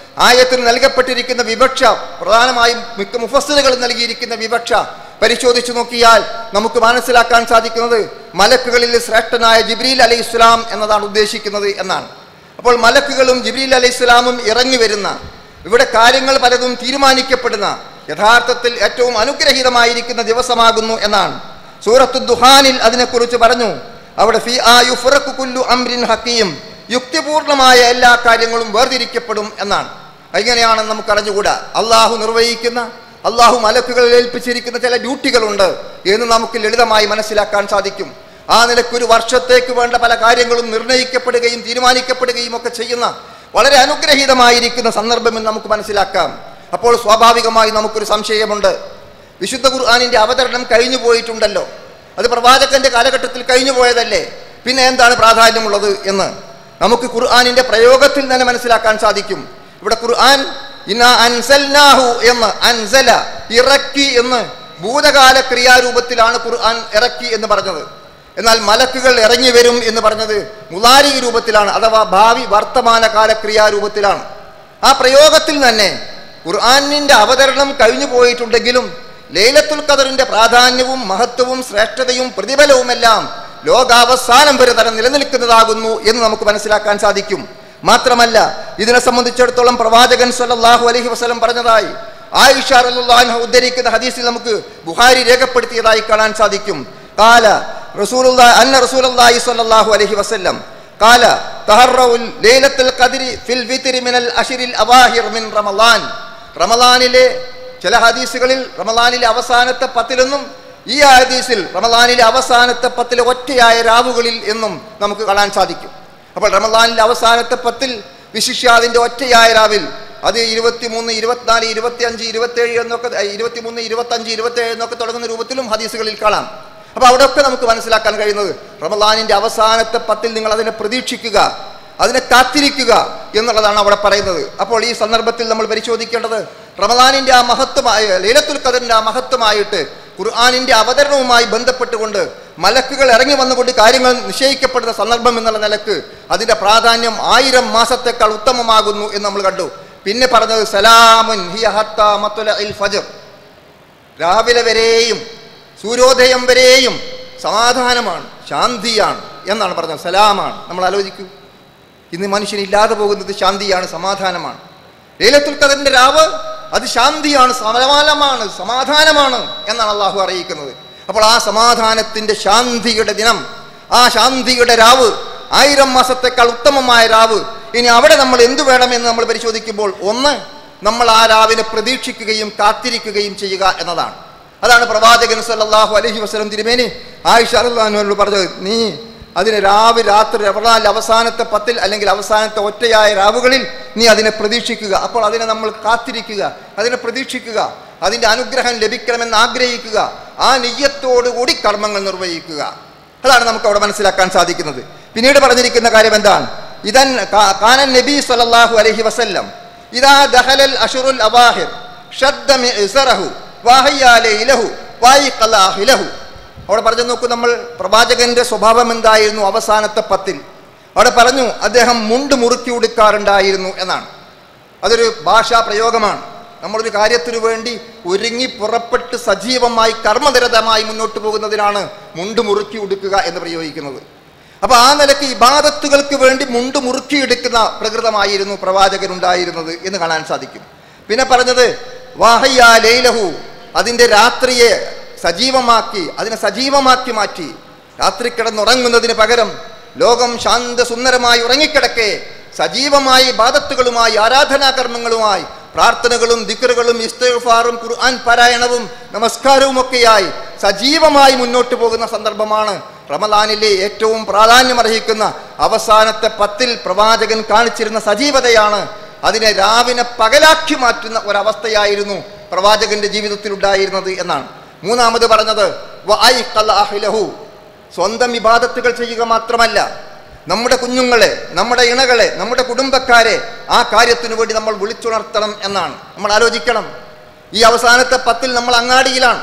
ആയത്തിന് നൽകപ്പെട്ടിരിക്കുന്ന വിവക്ഷ, പ്രധാനമായും മിക്ക മുഫസ്സിറുകൾ നൽകിയിരിക്കുന്ന വിവക്ഷ പരിശോധിച്ചു നോക്കിയാൽ നമുക്ക് മനസ്സിലാക്കാൻ സാധിക്കുന്നത് മലക്കുകളിൽ ശ്രേഷ്ഠനായ ജിബ്രീൽ അലൈഹിസ്സലാം എന്നതാണ് ഉദ്ദേശിക്കുന്നത് എന്നാണ്. അപ്പോൾ മലക്കുകളും ജിബ്രീൽ അലൈഹിസ്സലാമും ഇറങ്ങി വരുന്ന, ഇവിടെ കാര്യങ്ങൾ പലതും തീരുമാനിക്കപ്പെടുന്ന, യഥാർത്ഥത്തിൽ ഏറ്റവും അനുഗ്രഹീതമായിരിക്കുന്ന ദിവസമാകുന്നു എന്നാണ്. സൂറത്തു ദുഹാനിൽ അതിനെക്കുറിച്ച് പറഞ്ഞു. അവിടെ ഫീ ആ യുഫ്റഖു കുല്ലു അംരിൻ ഹകീം, യുക്തിപൂർണമായ എല്ലാ കാര്യങ്ങളും വേർതിരിക്കപ്പെടും എന്നാണ്. എങ്ങനെയാണെന്ന് നമുക്ക് അറിഞ്ഞുകൂടാ. അള്ളാഹു നിർവഹിക്കുന്ന, അള്ളാഹു മലക്കുകളിൽ ഏൽപ്പിച്ചിരിക്കുന്ന ചില ഡ്യൂട്ടികളുണ്ട് എന്ന് നമുക്ക് ലളിതമായി മനസ്സിലാക്കാൻ സാധിക്കും. ആ നിലയ്ക്കൊരു വർഷത്തേക്ക് വേണ്ട പല കാര്യങ്ങളും നിർണ്ണയിക്കപ്പെടുകയും തീരുമാനിക്കപ്പെടുകയും ഒക്കെ ചെയ്യുന്ന വളരെ അനുഗ്രഹീതമായിരിക്കുന്ന സന്ദർഭമെന്ന് നമുക്ക് മനസ്സിലാക്കാം. അപ്പോൾ സ്വാഭാവികമായി നമുക്കൊരു സംശയമുണ്ട്. വിശുദ്ധ ഖുർആനിൻ്റെ അവതരണം കഴിഞ്ഞു പോയിട്ടുണ്ടല്ലോ, അത് പ്രവാചകന്റെ കാലഘട്ടത്തിൽ കഴിഞ്ഞു പോയതല്ലേ, പിന്നെ എന്താണ് പ്രാധാന്യമുള്ളത് എന്ന്. നമുക്ക് ഖുർആനിന്റെ പ്രയോഗത്തിൽ തന്നെ മനസ്സിലാക്കാൻ സാധിക്കും. ഇവിടെ ഖുർആൻ ഇന്നാ അൻസൽനാഹു എന്ന് അൻസല ഇറക്കി എന്ന് ഭൂതകാല ക്രിയാരൂപത്തിലാണ് ഖുർആൻ ഇറക്കി എന്ന് പറഞ്ഞത്. എന്നാൽ മലക്കുകൾ ഇറങ്ങി വരും എന്ന് പറഞ്ഞത് മുളാരി രൂപത്തിലാണ്, അഥവാ ഭാവി വർത്തമാനകാല ക്രിയാരൂപത്തിലാണ്. ആ പ്രയോഗത്തിൽ തന്നെ ഖുർആനിന്റെ അവതരണം കഴിഞ്ഞു പോയിട്ടുണ്ടെങ്കിലും ലൈലത്തുൽ ഖദറിന്റെ പ്രാധാന്യവും മഹത്വവും ശ്രേഷ്ഠതയും പ്രതിഫലവുമെല്ലാം ലോകാവസാനം വരെ തന്നെ നിലനിൽക്കുന്നതാകുന്നു എന്ന് നമുക്ക് മനസ്സിലാക്കാൻ സാധിക്കും. മാത്രമല്ല, ഇതിനെ സംബന്ധിച്ചിടത്തോളം പ്രവാചകൻ സ്വല്ലല്ലാഹു അലൈഹി വസല്ലം പറഞ്ഞതായി ആയിഷ റളിയല്ലാഹു അൻഹ ഉദ്ധരിക്കുന്ന ഹദീസിൽ നമുക്ക് ബുഖാരി രേഖപ്പെടുത്തിയതായി കാണാൻ സാധിക്കും. ഖാല റസൂലുള്ളാഹി സ്വല്ലല്ലാഹു അലൈഹി വസല്ലം ഖാല തഹറഉൽ ലൈലത്തുൽ ഖദ്രി ഫിൽ വിത്രി മിനൽ അശ്റിൽ അവാഹിർ മിൻ റമളാൻ. റമളാനിലെ ചില ഹദീസുകളിൽ റമളാനിലെ അവസാനത്തെ 10 ഈ ഹദീസിൽ റമളാനിലെ അവസാനത്തെ 10 ഒറ്റയായ രാവുകളിൽ എന്നും നമുക്ക് കാണാൻ സാധിക്കും. അപ്പോൾ റമളാനിലെ അവസാനത്തെ 10 വിശിഷ്യ അതിന്റെ ഒറ്റയായ രാവിൽ അത് 23, 24, 25, 27 എന്നൊക്കെ 23, 25, 27 എന്നൊക്കെ തുടങ്ങുന്ന രൂപത്തിലും ഹദീസുകളിൽ കാണാം. അപ്പൊ അവിടെയൊക്കെ നമുക്ക് മനസ്സിലാക്കാൻ കഴിയുന്നത് റമളാനിന്റെ അവസാനത്തെ 10 നിങ്ങൾ അതിനെ പ്രതീക്ഷിക്കുക, അതിനെ കാത്തിരിക്കുക എന്നുള്ളതാണ് അവിടെ പറയുന്നത്. അപ്പോൾ ഈ സന്ദർഭത്തിൽ നമ്മൾ പരിശോധിക്കേണ്ടത് റമളാനിന്റെ ആ മഹത്വമായ ലൈലത്തുൽ ഖദറിന്റെ ആ മഹത്വമായിട്ട് ഖുർആനിന്റെ അവതരണവുമായി ബന്ധപ്പെട്ടുകൊണ്ട് മലക്കുകൾ ഇറങ്ങി വന്നുകൊണ്ട് കാര്യങ്ങൾ നിശ്ചയിക്കപ്പെടുന്ന സന്ദർഭം എന്നുള്ള നിലക്ക് അതിന്റെ പ്രാധാന്യം 1000 മാസത്തേക്കാൾ ഉത്തമമാകുന്നു എന്ന് നമ്മൾ കണ്ടു. പിന്നെ പറഞ്ഞത് സലാമുൻ ഹിയ ഹത്താ മത്ലഇൽ ഫജ്ർ, രാവിലെ വരെയും സൂര്യോദയം വരെയും സമാധാനമാണ്, ശാന്തിയാണ് എന്നാണ് പറഞ്ഞത്. സലാമാണ്. നമ്മൾ ആലോചിക്കൂ, ഇന്ന് മനുഷ്യനില്ലാതെ പോകുന്നത് ശാന്തിയാണ്, സമാധാനമാണ്. ലൈലത്തുൽ ഖദറിന്റെ രാവ് അത് ശാന്തിയാണ്, സമാധാനമാണ്, സമാധാനമാണ് എന്നാണ് അള്ളാഹു അറിയിക്കുന്നത്. അപ്പോൾ ആ സമാധാനത്തിന്റെ ശാന്തിയുടെ ദിനം, ആ ശാന്തിയുടെ രാവ്, 1000 മാസത്തേക്കാൾ ഉത്തമമായ രാവ്. ഇനി അവിടെ നമ്മൾ എന്തു വേണമെന്ന് നമ്മൾ പരിശോധിക്കുമ്പോൾ ഒന്ന്, നമ്മൾ ആ രാവിനെ പ്രതീക്ഷിക്കുകയും കാത്തിരിക്കുകയും ചെയ്യുക എന്നതാണ്. അതാണ് പ്രവാചകൻ സല്ലല്ലാഹു അലൈഹി വസല്ലം തിരുമേനി ആയിഷ റളിയല്ലാഹു അൻഹയോട് പറഞ്ഞത്, നീ അതിനെ രാത്രി റമളാനിലെ അവസാനത്തെ 10 അല്ലെങ്കിൽ അവസാനത്തെ ഒറ്റയായ രാവുകളിൽ നീ അതിനെ പ്രതീക്ഷിക്കുക. അപ്പോൾ അതിനെ നമ്മൾ കാത്തിരിക്കുക, അതിനെ പ്രതീക്ഷിക്കുക, അതിൻ്റെ അനുഗ്രഹം ലഭിക്കണമെന്ന് ആഗ്രഹിക്കുക, ആ നിയ്യത്തോടുകൂടി കർമ്മങ്ങൾ നിർവഹിക്കുക. അതാണ് നമുക്ക് അവിടെ മനസ്സിലാക്കാൻ സാധിക്കുന്നത്. പിന്നീട് പറഞ്ഞിരിക്കുന്ന കാര്യം എന്താണ്? ഇദൻ കാന നബി സല്ലല്ലാഹു അലൈഹി വസല്ലം ഇദാ ദഖലൽ അശ്റുൽ അവാഹിർ ഷദ്ദ മിഅ്സറഹു വഹയ്യ ലൈലഹു വൈഖല അഹ്ലഹു. അവിടെ പറഞ്ഞു നോക്കൂ, നമ്മൾ പ്രവാചകന്റെ സ്വഭാവം എന്തായിരുന്നു അവസാനത്തെ 10? അവിടെ പറഞ്ഞു അദ്ദേഹം മുണ്ട് മുറുക്കി ഉടുക്കാറുണ്ടായിരുന്നു എന്നാണ്. അതൊരു ഭാഷാ പ്രയോഗമാണ്. നമ്മളൊരു കാര്യത്തിനു വേണ്ടി ഒരുങ്ങി പുറപ്പെട്ട് സജീവമായി കർമ്മനിരതമായി മുന്നോട്ട് പോകുന്നതിനാണ് മുണ്ട് മുറുക്കി ഉടുക്കുക എന്ന് പ്രയോഗിക്കുന്നത്. അപ്പൊ ആ നിലയ്ക്ക് ഇബാദത്തുകൾക്ക് വേണ്ടി മുണ്ട് മുറുക്കിയെടുക്കുന്ന പ്രകൃതമായിരുന്നു പ്രവാചകനുണ്ടായിരുന്നത് എന്ന് കാണാൻ സാധിക്കും. പിന്നെ പറഞ്ഞത് വാഹയ്യ ലൈലഹു, അതിൻ്റെ രാത്രിയെ സജീവമാക്കി, അതിനെ സജീവമാക്കി മാറ്റി. രാത്രി കിടന്നുറങ്ങുന്നതിന് പകരം ലോകം ശാന്തസുന്ദരമായി ഉറങ്ങിക്കിടക്കെ സജീവമായി ഇബാദത്തുകളുമായി ആരാധനാകർമ്മങ്ങളുമായി പ്രാർത്ഥനകളും ദിക്റുകളും ഇസ്തിഗ്ഫാറും ഖുർആൻ പാരായണവും നമസ്കാരവും ഒക്കെയായി സജീവമായി മുന്നോട്ട് പോകുന്ന സന്ദർഭമാണ് റമളാനിലെ ഏറ്റവും പ്രാധാന്യമർഹിക്കുന്ന അവസാനത്തെ 10 പ്രവാചകൻ കാണിച്ചിരുന്ന സജീവതയാണ്. അതിനെ രാവിനെ പകലാക്കി മാറ്റുന്ന ഒരവസ്ഥയായിരുന്നു പ്രവാചകന്റെ ജീവിതത്തിൽ ഉണ്ടായിരുന്നത് എന്നാണ്. മൂന്നാമത് പറഞ്ഞത് വഅയ്ഖല അഹ്ലഹു, സ്വന്തം ഇബാദത്തുകൾ ചെയ്യുക മാത്രമല്ല, നമ്മുടെ കുഞ്ഞുങ്ങളെ, നമ്മുടെ ഇണകളെ, നമ്മുടെ കുടുംബക്കാരെ ആ കാര്യത്തിനു വേണ്ടി നമ്മൾ വിളിച്ചുണർത്തണം എന്നാണ്. നമ്മൾ ആലോചിക്കണം, ഈ അവസാനത്തെ 10 നമ്മൾ അങ്ങാടിയിലാണ്,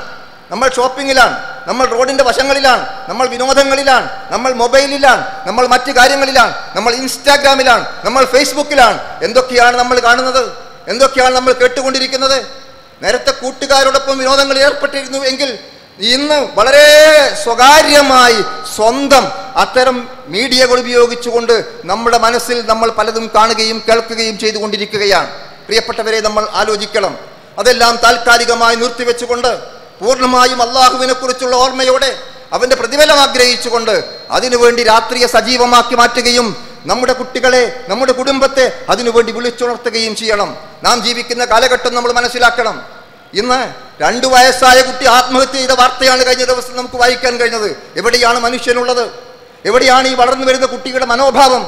നമ്മൾ ഷോപ്പിങ്ങിലാണ്, നമ്മൾ റോഡിന്റെ വശങ്ങളിലാണ്, നമ്മൾ വിനോദങ്ങളിലാണ്, നമ്മൾ മൊബൈലിലാണ്, നമ്മൾ മറ്റു കാര്യങ്ങളിലാണ്, നമ്മൾ ഇൻസ്റ്റാഗ്രാമിലാണ്, നമ്മൾ ഫേസ്ബുക്കിലാണ്. എന്തൊക്കെയാണ് നമ്മൾ കാണുന്നത്? എന്തൊക്കെയാണ് നമ്മൾ കേട്ടുകൊണ്ടിരിക്കുന്നത്? നേരത്തെ കൂട്ടുകാരോടൊപ്പം വിനോദങ്ങളിൽ ഏർപ്പെട്ടിരുന്നു എങ്കിൽ ഇന്ന് വളരെ സ്വകാര്യമായി സ്വന്തം അത്തരം മീഡിയകൾ ഉപയോഗിച്ചുകൊണ്ട് നമ്മുടെ മനസ്സിൽ നമ്മൾ പലതും കാണുകയും കേൾക്കുകയും ചെയ്തുകൊണ്ടിരിക്കുകയാണ്. പ്രിയപ്പെട്ടവരെ, നമ്മൾ ആലോചിക്കണം. അതെല്ലാം താൽക്കാലികമായി നിർത്തിവെച്ചുകൊണ്ട് പൂർണ്ണമായും അള്ളാഹുവിനെ കുറിച്ചുള്ള ഓർമ്മയോടെ അവന്റെ പ്രതിഫലം ആഗ്രഹിച്ചുകൊണ്ട് അതിനുവേണ്ടി രാത്രിയെ സജീവമാക്കി മാറ്റുകയും നമ്മുടെ കുട്ടികളെ, നമ്മുടെ കുടുംബത്തെ അതിനുവേണ്ടി വിളിച്ചുണർത്തുകയും ചെയ്യണം. നാം ജീവിക്കുന്ന കാലഘട്ടം നമ്മൾ മനസ്സിലാക്കണം. ഇന്ന് 2 വയസ്സായ കുട്ടി ആത്മഹത്യ ചെയ്ത വാർത്തയാണ് കഴിഞ്ഞ ദിവസം നമുക്ക് വായിക്കാൻ കഴിഞ്ഞത്. എവിടെയാണ് മനുഷ്യനുള്ളത്? എവിടെയാണ് ഈ വളർന്നു വരുന്ന കുട്ടിയുടെ മനോഭാവം?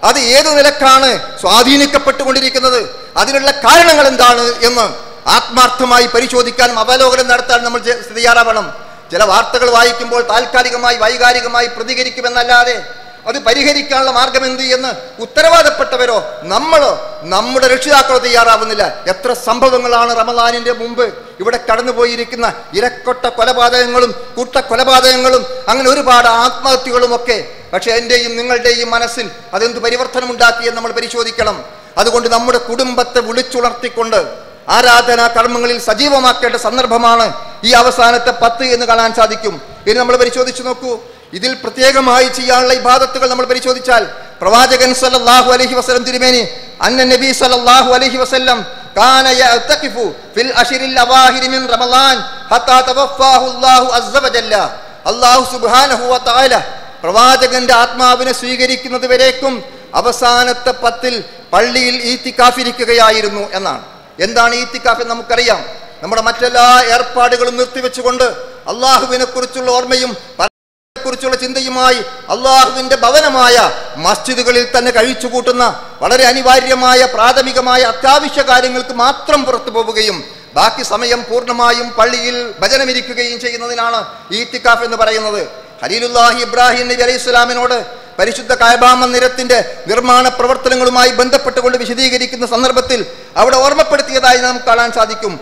അത് ഏതു നിലക്കാണ് സ്വാധീനിക്കപ്പെട്ടുകൊണ്ടിരിക്കുന്നത്? അതിനുള്ള കാരണങ്ങൾ എന്താണ് എന്ന് ആത്മാർത്ഥമായി പരിശോധിക്കാനും അവലോകനം നടത്താൻ നമ്മൾ തയ്യാറാവണം. ചില വാർത്തകൾ വായിക്കുമ്പോൾ താൽക്കാലികമായി വൈകാരികമായി പ്രതികരിക്കുമെന്നല്ലാതെ അത് പരിഹരിക്കാനുള്ള മാർഗം എന്ത് എന്ന് ഉത്തരവാദപ്പെട്ടവരോ നമ്മളോ നമ്മുടെ രക്ഷിതാക്കളോ തയ്യാറാവുന്നില്ല. എത്ര സംഭവങ്ങളാണ് റമദാനിന്റെ മുമ്പ് ഇവിടെ കടന്നുപോയിരിക്കുന്ന ഇരക്കൊട്ട കൊലപാതകങ്ങളും കൂട്ടക്കൊലപാതകങ്ങളും അങ്ങനെ ഒരുപാട് ആത്മഹത്യകളും ഒക്കെ. പക്ഷെ എന്റെയും നിങ്ങളുടെയും മനസ്സിൽ അതെന്ത് പരിവർത്തനം ഉണ്ടാക്കിയെന്ന് നമ്മൾ പരിശോധിക്കണം. അതുകൊണ്ട് നമ്മുടെ കുടുംബത്തെ വിളിച്ചുണർത്തിക്കൊണ്ട് ആരാധനാ കർമ്മങ്ങളിൽ സജീവമാക്കേണ്ട സന്ദർഭമാണ് ഈ അവസാനത്തെ 10 എന്ന് കാണാൻ സാധിക്കും. ഇനി നമ്മൾ പരിശോധിച്ചു നോക്കൂ, ഇതിൽ പ്രത്യേകമായി ചെയ്യാനുള്ള ഇബാദത്തുകൾ നമ്മൾ പരിശോധിച്ചാൽ പ്രവാചകൻ സല്ലല്ലാഹു അലൈഹി വസല്ലം തിരുമേനി നബി സല്ലല്ലാഹു അലൈഹി വസല്ലം കാന യഅതഖിഫു ഫിൽ അശ്റിൽ അവാഹിരി മിൻ റമളാൻ ഹത്താ തവഫാഹു അല്ലാഹു അസ്സ വജല്ല. അല്ലാഹു സുബ്ഹാനഹു വ തആല പ്രവാചകന്റെ ആത്മാവിനെ സ്വീകരിക്കുന്നത് വരേക്കും അവസാനത്തെ 10 പള്ളിയിൽ ഈത്തിക്കാഫിരിക്കുകയായിരുന്നു എന്നാണ്. എന്താണ് ഈത്തിക്കാഫ് എന്ന് നമുക്കറിയാം. നമ്മുടെ മറ്റെല്ലാ ഏർപ്പാടുകളും നിർത്തിവെച്ചുകൊണ്ട് അള്ളാഹുവിനെ കുറിച്ചുള്ള ഓർമ്മയും കുറിച്ചുള്ള ചിന്തയുമായി അള്ളാഹുവിന്റെ ഭവനമായ മസ്ജിദുകളിൽ തന്നെ കഴിച്ചുകൂട്ടുന്ന വളരെ അനിവാര്യമായ പ്രാഥമികമായ അത്യാവശ്യ കാര്യങ്ങൾക്ക് മാത്രം പുറത്തു പോവുകയും ബാക്കി സമയം പൂർണ്ണമായും പള്ളിയിൽ ഭജനമിരിക്കുകയും ചെയ്യുന്നതിനാണ് ഈത്തിക്കാഫ് എന്ന് പറയുന്നത്. ഖലീലുല്ലാഹി ഇബ്രാഹിം നബി അലൈഹി സ്വലാമിനോട് പരിശുദ്ധ കഅബ മന്ദിരത്തിന്റെ നിർമ്മാണ പ്രവർത്തനങ്ങളുമായി ബന്ധപ്പെട്ടുകൊണ്ട് വിശദീകരിക്കുന്ന സന്ദർഭത്തിൽ അവിടെ ഓർമ്മപ്പെടുത്തിയതായി നമുക്ക് കാണാൻ സാധിക്കും.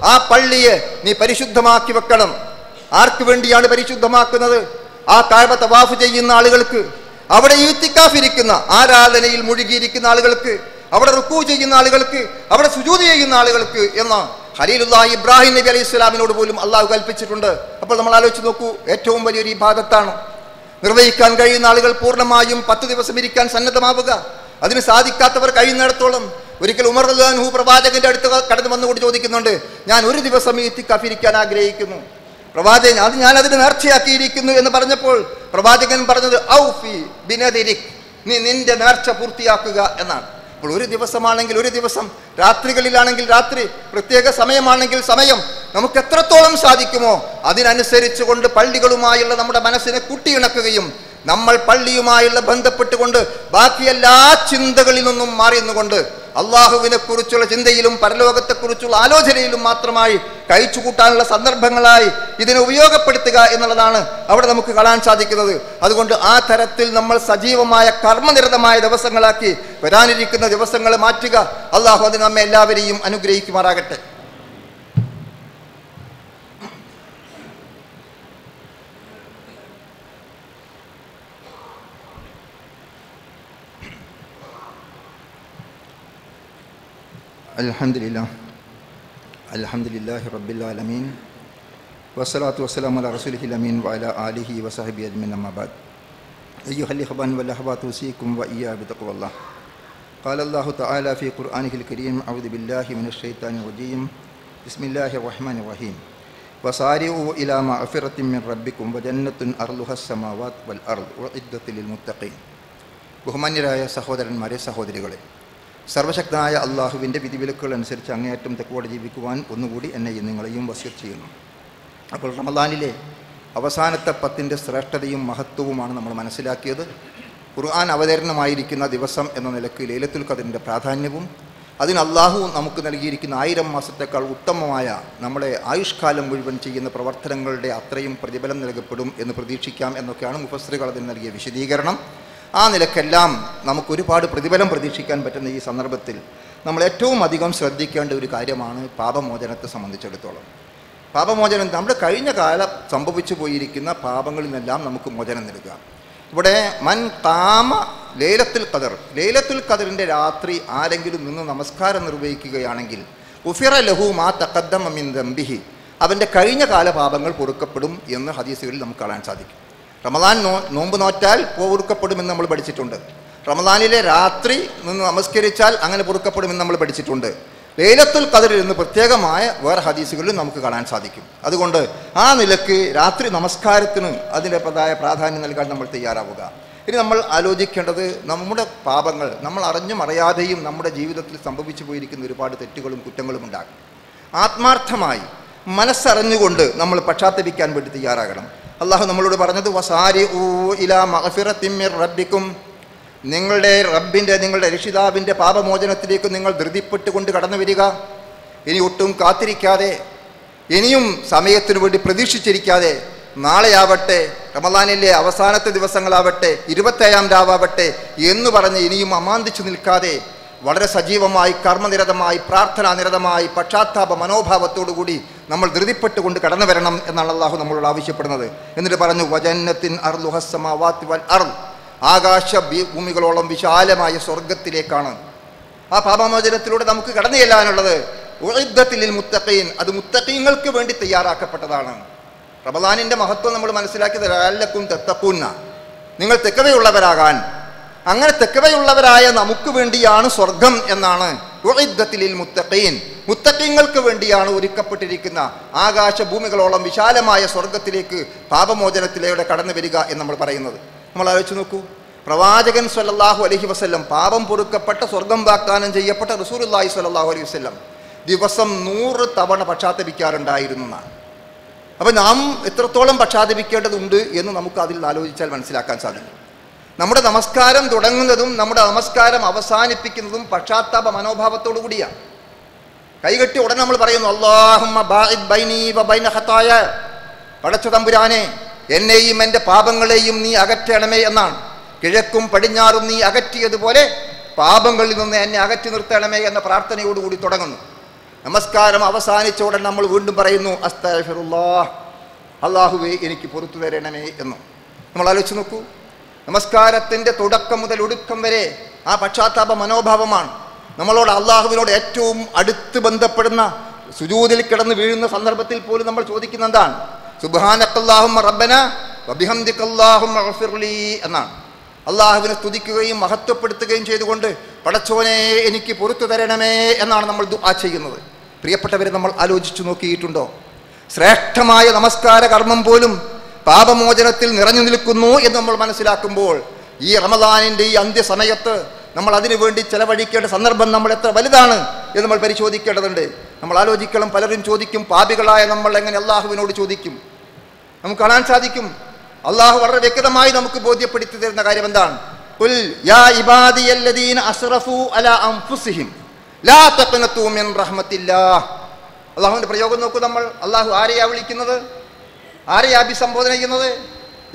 ആ പള്ളിയെ നീ പരിശുദ്ധമാക്കി വെക്കണം. ആർക്ക് വേണ്ടിയാണ് പരിശുദ്ധമാക്കുന്നത്? ആ കഅബ തവാഫ് ചെയ്യുന്ന ആളുകൾക്ക്, അവിടെ ഈത്തിക്കാഫിരിക്കുന്ന ആരാധനയിൽ മുഴുകിയിരിക്കുന്ന ആളുകൾക്ക്, അവിടെ റുക്കൂ ചെയ്യുന്ന ആളുകൾക്ക്, അവിടെ സുജൂദ് ചെയ്യുന്ന ആളുകൾക്ക് എന്ന് ഖലീലുല്ലാഹി ഇബ്രാഹിം നബി അലൈഹി സ്വലാമിനോട് പോലും അള്ളാഹു കൽപ്പിച്ചിട്ടുണ്ട്. അപ്പോൾ നമ്മൾ ആലോചിച്ച് നോക്കൂ, ഏറ്റവും വലിയൊരു ഇബാദത്താണ്. നിർവഹിക്കാൻ കഴിയുന്ന ആളുകൾ പൂർണ്ണമായും 10 ദിവസം ഇരിക്കാൻ സന്നദ്ധമാവുക. അതിന് സാധിക്കാത്തവർ കഴിയുന്നിടത്തോളം. ഒരിക്കൽ ഉമർ റളിയല്ലാഹു അൻഹു പ്രവാചകന്റെ അടുത്ത് കടന്നു വന്നുകൊണ്ട് ചോദിക്കുന്നുണ്ട്, ഞാൻ ഒരു ദിവസം ഈത്തിക്കാഫ് ഇരിക്കാൻ ആഗ്രഹിക്കുന്നു പ്രവാചകൻ, അത് ഞാൻ അതിന് നേർച്ചയാക്കിയിരിക്കുന്നു എന്ന് പറഞ്ഞപ്പോൾ പ്രവാചകൻ പറഞ്ഞത് ഔഫി ബിനദിരിക്, നീ നിന്റെ നേർച്ച പൂർത്തിയാക്കുക എന്നാണ്. അപ്പോൾ ഒരു ദിവസമാണെങ്കിൽ ഒരു ദിവസം, രാത്രികളിലാണെങ്കിൽ രാത്രി, പ്രത്യേക സമയമാണെങ്കിൽ സമയം, നമുക്ക് എത്രത്തോളം സാധിക്കുമോ അതിനനുസരിച്ച് കൊണ്ട് പള്ളികളുമായുള്ള നമ്മുടെ മനസ്സിനെ കൂട്ടിയിണക്കുകയും നമ്മൾ പള്ളിയുമായുള്ള ബന്ധപ്പെട്ടുകൊണ്ട് ബാക്കി എല്ലാ ചിന്തകളിൽ നിന്നും മാറിയുന്നുകൊണ്ട് അള്ളാഹുവിനെ കുറിച്ചുള്ള ചിന്തയിലും പരലോകത്തെക്കുറിച്ചുള്ള ആലോചനയിലും മാത്രമായി കഴിച്ചുകൂട്ടാനുള്ള സന്ദർഭങ്ങളായി ഇതിനെ ഉപയോഗപ്പെടുത്തുക എന്നുള്ളതാണ് അവിടെ നമുക്ക് കാണാൻ സാധിക്കുന്നത്. അതുകൊണ്ട് ആ തരത്തിൽ നമ്മൾ സജീവമായ കർമ്മനിരതമായ ദിവസങ്ങളാക്കി വരാനിരിക്കുന്ന ദിവസങ്ങളെ മാറ്റുക. അള്ളാഹു അത് നമ്മെ എല്ലാവരെയും അനുഗ്രഹിക്കുമാറാകട്ടെ. അൽഹംദുലില്ലാഹി റബ്ബിൽ ആലമീൻ വസ്സലാത്തു വസ്സലാമു അലാ റസൂലിഹിൽ അമീൻ വഅലാ ആലിഹി വസഹബിഹി അജ്മഈൻ അമ്മാ ബഅദ്. അയ്യുഹൽ ഇഖ്വാൻ വൽ അഖ്വാത്ത് ഉസീകും വഇയ്യാ ബിത്തഖ്വല്ലാഹ്. ഖാല അല്ലാഹു തആല ഫീ ഖുർആനിഹിൽ കരീം അഊദു ബില്ലാഹി മിനശ് ശൈത്താനിർ റജീം ബിസ്മില്ലാഹിർ റഹ്മാനിർ റഹീം വസാരിഉ ഇലാ മഗ്ഫിറത്തിൻ മിൻ റബ്ബിക്കും വജന്നത്തുൻ അർളുഹസ് സമാവാത്ത് വൽ അർദ് ഉഇദ്ദത്ത് ലിൽ മുത്തഖീൻ. ബഹുമാന്യരായ സഹോദരന്മാരെ, സഹോദരികളെ, സർവശക്തനായ അള്ളാഹുവിൻ്റെ വിധിവിലക്കുകൾ അനുസരിച്ച് അങ്ങേയറ്റം തെക്കോടെ ജീവിക്കുവാൻ ഒന്നുകൂടി എന്നെയും നിങ്ങളെയും വസിയത്ത് ചെയ്യുന്നു. അപ്പോൾ റമദാനിലെ അവസാനത്തെ 10ൻ്റെ ശ്രേഷ്ഠതയും മഹത്വവുമാണ് നമ്മൾ മനസ്സിലാക്കിയത്. ഖുർആൻ അവതരണമായിരിക്കുന്ന ദിവസം എന്ന നിലയ്ക്ക് ലൈലത്തുൽ ഖദ്റിൻ്റെ പ്രാധാന്യവും അതിന് അള്ളാഹു നമുക്ക് നൽകിയിരിക്കുന്ന 1000 മാസത്തേക്കാൾ ഉത്തമമായ നമ്മളെ ആയുഷ്കാലം മുഴുവൻ ചെയ്യുന്ന പ്രവർത്തനങ്ങളുടെ അത്രയും പ്രതിഫലം നൽകപ്പെടും എന്ന് പ്രതീക്ഷിക്കാം എന്നൊക്കെയാണ് മുഫസ്സിറുകൾ അതിന് നൽകിയ വിശദീകരണം. ആ നിലക്കെല്ലാം നമുക്കൊരുപാട് പ്രതിഫലം പ്രതീക്ഷിക്കാൻ പറ്റുന്ന ഈ സന്ദർഭത്തിൽ നമ്മൾ ഏറ്റവും അധികം ശ്രദ്ധിക്കേണ്ട ഒരു കാര്യമാണ് പാപമോചനത്തെ സംബന്ധിച്ചിടത്തോളം. പാപമോചനം നമ്മുടെ കഴിഞ്ഞ കാലം സംഭവിച്ചു പോയിരിക്കുന്ന പാപങ്ങളിൽ നിന്നെല്ലാം നമുക്ക് മോചനം നൽകുക. ഇവിടെ മൻ കാമ ലൈലത്തുൽ ഖദർ, ലൈലത്തുൽ ഖദറിൻ്റെ രാത്രി ആരെങ്കിലും നിന്ന് നമസ്കാരം നിർവഹിക്കുകയാണെങ്കിൽ ഉഫിറ ലഹു മാ തഖദ്ദമ മിൻ ദംബിഹി, അവൻ്റെ കഴിഞ്ഞ കാല പാപങ്ങൾ പൊറുക്കപ്പെടും എന്ന് ഹദീസുകളിൽ നമുക്ക് കാണാൻ സാധിക്കും. റമദാൻ നോമ്പ് നോറ്റാൽ പൊറുക്കപ്പെടുമെന്ന് നമ്മൾ പഠിച്ചിട്ടുണ്ട്. റമദാനിലെ രാത്രി നിന്ന് നമസ്കരിച്ചാൽ അങ്ങനെ പൊറുക്കപ്പെടുമെന്ന് നമ്മൾ പഠിച്ചിട്ടുണ്ട്. ലൈലത്തുൽ ഖദറിൽ നിന്ന് പ്രത്യേകമായ വേറെ ഹദീസുകളിലും നമുക്ക് കാണാൻ സാധിക്കും. അതുകൊണ്ട് ആ നിലക്ക് രാത്രി നമസ്കാരത്തിന് അതിൻ്റെതായ പ്രാധാന്യം നൽകാൻ നമ്മൾ തയ്യാറാവുക. ഇനി നമ്മൾ ആലോചിക്കേണ്ടത് നമ്മുടെ പാപങ്ങൾ നമ്മൾ അറിഞ്ഞും അറിയാതെയും നമ്മുടെ ജീവിതത്തിൽ സംഭവിച്ചു പോയിരിക്കുന്ന ഒരുപാട് തെറ്റുകളും കുറ്റങ്ങളും ഉണ്ടാകും. ആത്മാർത്ഥമായി മനസ്സറിഞ്ഞുകൊണ്ട് നമ്മൾ പശ്ചാത്തപിക്കാൻ വേണ്ടി തയ്യാറാകണം. അള്ളാഹു നമ്മളോട് പറഞ്ഞത് വസാരിഊ ഇലാ മഗ്ഫിറത്തിൻ മിർ റബ്ബിക്കും, നിങ്ങളുടെ രക്ഷിതാവിൻ്റെ പാപമോചനത്തിലേക്ക് നിങ്ങൾ ധൃതിപ്പെട്ടുകൊണ്ട് കടന്നു വരിക. ഇനി ഒട്ടും കാത്തിരിക്കാതെ ഇനിയും സമയത്തിനു വേണ്ടി പ്രതീക്ഷിച്ചിരിക്കാതെ നാളെയാവട്ടെ, റമദാനിലെ അവസാനത്തെ ദിവസങ്ങളാവട്ടെ, 27-ാം രാവാവട്ടെ എന്ന് പറഞ്ഞ് ഇനിയും അമാന്തിച്ചു നിൽക്കാതെ വളരെ സജീവമായി, കർമ്മനിരതമായി, പ്രാർത്ഥനാനിരതമായി, പക്ഷാത്താപ മനോഭാവത്തോടുകൂടി നമ്മൾ ധൃതിപ്പെട്ടുകൊണ്ട് കടന്നു വരണം എന്നാണ് അള്ളാഹു നമ്മളോട് ആവശ്യപ്പെടുന്നത്. എന്നിട്ട് പറഞ്ഞു, വജന്നത്തിൻ അർളുഹസ് സമാവാതി വൽ അർള്, ആകാശ ഭൂമികളോളം വിശാലമായ സ്വർഗത്തിലേക്കാണ് ആ പാപമോചനത്തിലൂടെ നമുക്ക് കടന്നു ചെല്ലാനുള്ളത്. ഉഇദ്ദത്തിൽ മുത്തഖീൻ, അത് മുത്തഖീങ്ങൾക്ക് വേണ്ടി തയ്യാറാക്കപ്പെട്ടതാണ്. റമദാനിൻ്റെ മഹത്വം നമ്മൾ മനസ്സിലാക്കിയത് ലഅല്ലക്കും തത്തഖൂന, നിങ്ങൾ തെക്കവയുള്ളവരാകാൻ. അങ്ങനെ തെക്കവയുള്ളവരായ നമുക്ക് വേണ്ടിയാണ് സ്വർഗം എന്നാണ്. ഉഇദ്ദത്തിൽ മുത്തഖീൻ, മുത്തഖീങ്ങൾക്ക് വേണ്ടിയാണ് ഒരുക്കപ്പെട്ടിരിക്കുന്ന ആകാശ ഭൂമികളോളം വിശാലമായ സ്വർഗത്തിലേക്ക് പാപമോചനത്തിലൂടെ കടന്നു വരിക എന്ന് നമ്മൾ പറയുന്നത്. നമ്മൾ ആലോചിച്ച് നോക്കൂ, പ്രവാചകൻ സ്വല്ലല്ലാഹു അലൈഹി വസല്ലം, പാപം പൊറുക്കപ്പെട്ട സ്വർഗം വാഗ്ദാനം ചെയ്യപ്പെട്ട റസൂലുള്ളാഹി സ്വല്ലല്ലാഹു അലൈഹി വസല്ലം ദിവസം 100 തവണ പക്ഷാതപിക്കാറുണ്ടായിരുന്നു എന്നാണ്. അപ്പം നാം എത്രത്തോളം പക്ഷാതപിക്കേണ്ടതുണ്ട് എന്ന് നമുക്ക് അതിൽ ആലോചിച്ചാൽ മനസ്സിലാക്കാൻ സാധിക്കും. നമ്മുടെ നമസ്കാരം തുടങ്ങുന്നതും നമ്മുടെ നമസ്കാരം അവസാനിപ്പിക്കുന്നതും പക്ഷാത്താപ മനോഭാവത്തോടു കൂടിയാണ്. കൈകെട്ടി ഉടനെ നമ്മൾ പറയുന്നു, അല്ലാഹുമ്മ ബാഇദ് ബൈനി വ ബൈന ഖതായ, പടച്ച തമ്പുരാനെ എന്നെയും എൻ്റെ പാപങ്ങളെയും നീ അകറ്റണമേ എന്നാണ്. കിഴക്കും പടിഞ്ഞാറും നീ അകറ്റിയതുപോലെ പാപങ്ങളിൽ നിന്ന് എന്നെ അകറ്റി നിർത്തണമേ എന്ന പ്രാർത്ഥനയോടുകൂടി തുടങ്ങുന്നു. നമസ്കാരം അവസാനിച്ച ഉടൻ നമ്മൾ വീണ്ടും പറയുന്നു, അസ്തഗ്ഫിറുല്ലാഹ്, അല്ലാഹുവേ എനിക്ക് പുറത്തു തരണമേ എന്ന്. നമ്മൾ ആലോചിച്ച് നോക്കൂ, നമസ്കാരത്തിൻ്റെ തുടക്കം മുതൽ ഒടുക്കം വരെ ആ പക്ഷാത്താപ മനോഭാവമാണ്. നമ്മളോട് അള്ളാഹുവിനോട് ഏറ്റവും അടുത്ത് ബന്ധപ്പെടുന്ന സുജൂദിൽ കിടന്ന് വീഴുന്ന സന്ദർഭത്തിൽ പോലും നമ്മൾ ചോദിക്കുന്ന എന്താണ്? സുബ്ഹാനക്കല്ലാഹുമ്മ റബ്ബന വബിഹംദികല്ലാഹുമ്മ ഗഫിർലി എന്നാണ്. അള്ളാഹുവിനെ സ്തുതിക്കുകയും മഹത്വപ്പെടുത്തുകയും ചെയ്തുകൊണ്ട് പടച്ചോനെ എനിക്ക് പുറത്തു തരണമേ എന്നാണ് നമ്മൾ ദുആ ചെയ്യുന്നത്. പ്രിയപ്പെട്ടവരെ, നമ്മൾ ആലോചിച്ചു നോക്കിയിട്ടുണ്ടോ? ശ്രേഷ്ഠമായ നമസ്കാര കർമ്മം പോലും പാപമോചനത്തിൽ നിറഞ്ഞു നിൽക്കുന്നു എന്ന് നമ്മൾ മനസ്സിലാക്കുമ്പോൾ ഈ റമദാനിൻ്റെ ഈ അന്ത്യസമയത്ത് നമ്മൾ അതിനു വേണ്ടി ചെലവഴിക്കേണ്ട സന്ദർഭം നമ്മൾ എത്ര വലുതാണ് എന്ന് നമ്മൾ പരിശോധിക്കേണ്ടതുണ്ട്. നമ്മൾ ആലോചിക്കണം. പലരും ചോദിക്കും, പാപികളായ നമ്മൾ എങ്ങനെ അള്ളാഹുവിനോട് ചോദിക്കും? നമുക്ക് കാണാൻ സാധിക്കും, അള്ളാഹു വളരെ വ്യക്തമായി നമുക്ക് ബോധ്യപ്പെടുത്തി തരുന്ന കാര്യം എന്താണ്? ഖുൽ യാ ഇബാദിയല്ലദീന അസ്റഫു അലാ അൻഫുസിഹിം ലാ തഖ്നതു മിൻ റഹ്മത്തില്ലാഹ്. അള്ളാഹുവിൻ്റെ പ്രയോഗം നോക്കൂ. നമ്മൾ അള്ളാഹു ആരെയാ വിളിക്കുന്നത്? ആരെയാ അഭിസംബോധന ചെയ്യുന്നത്?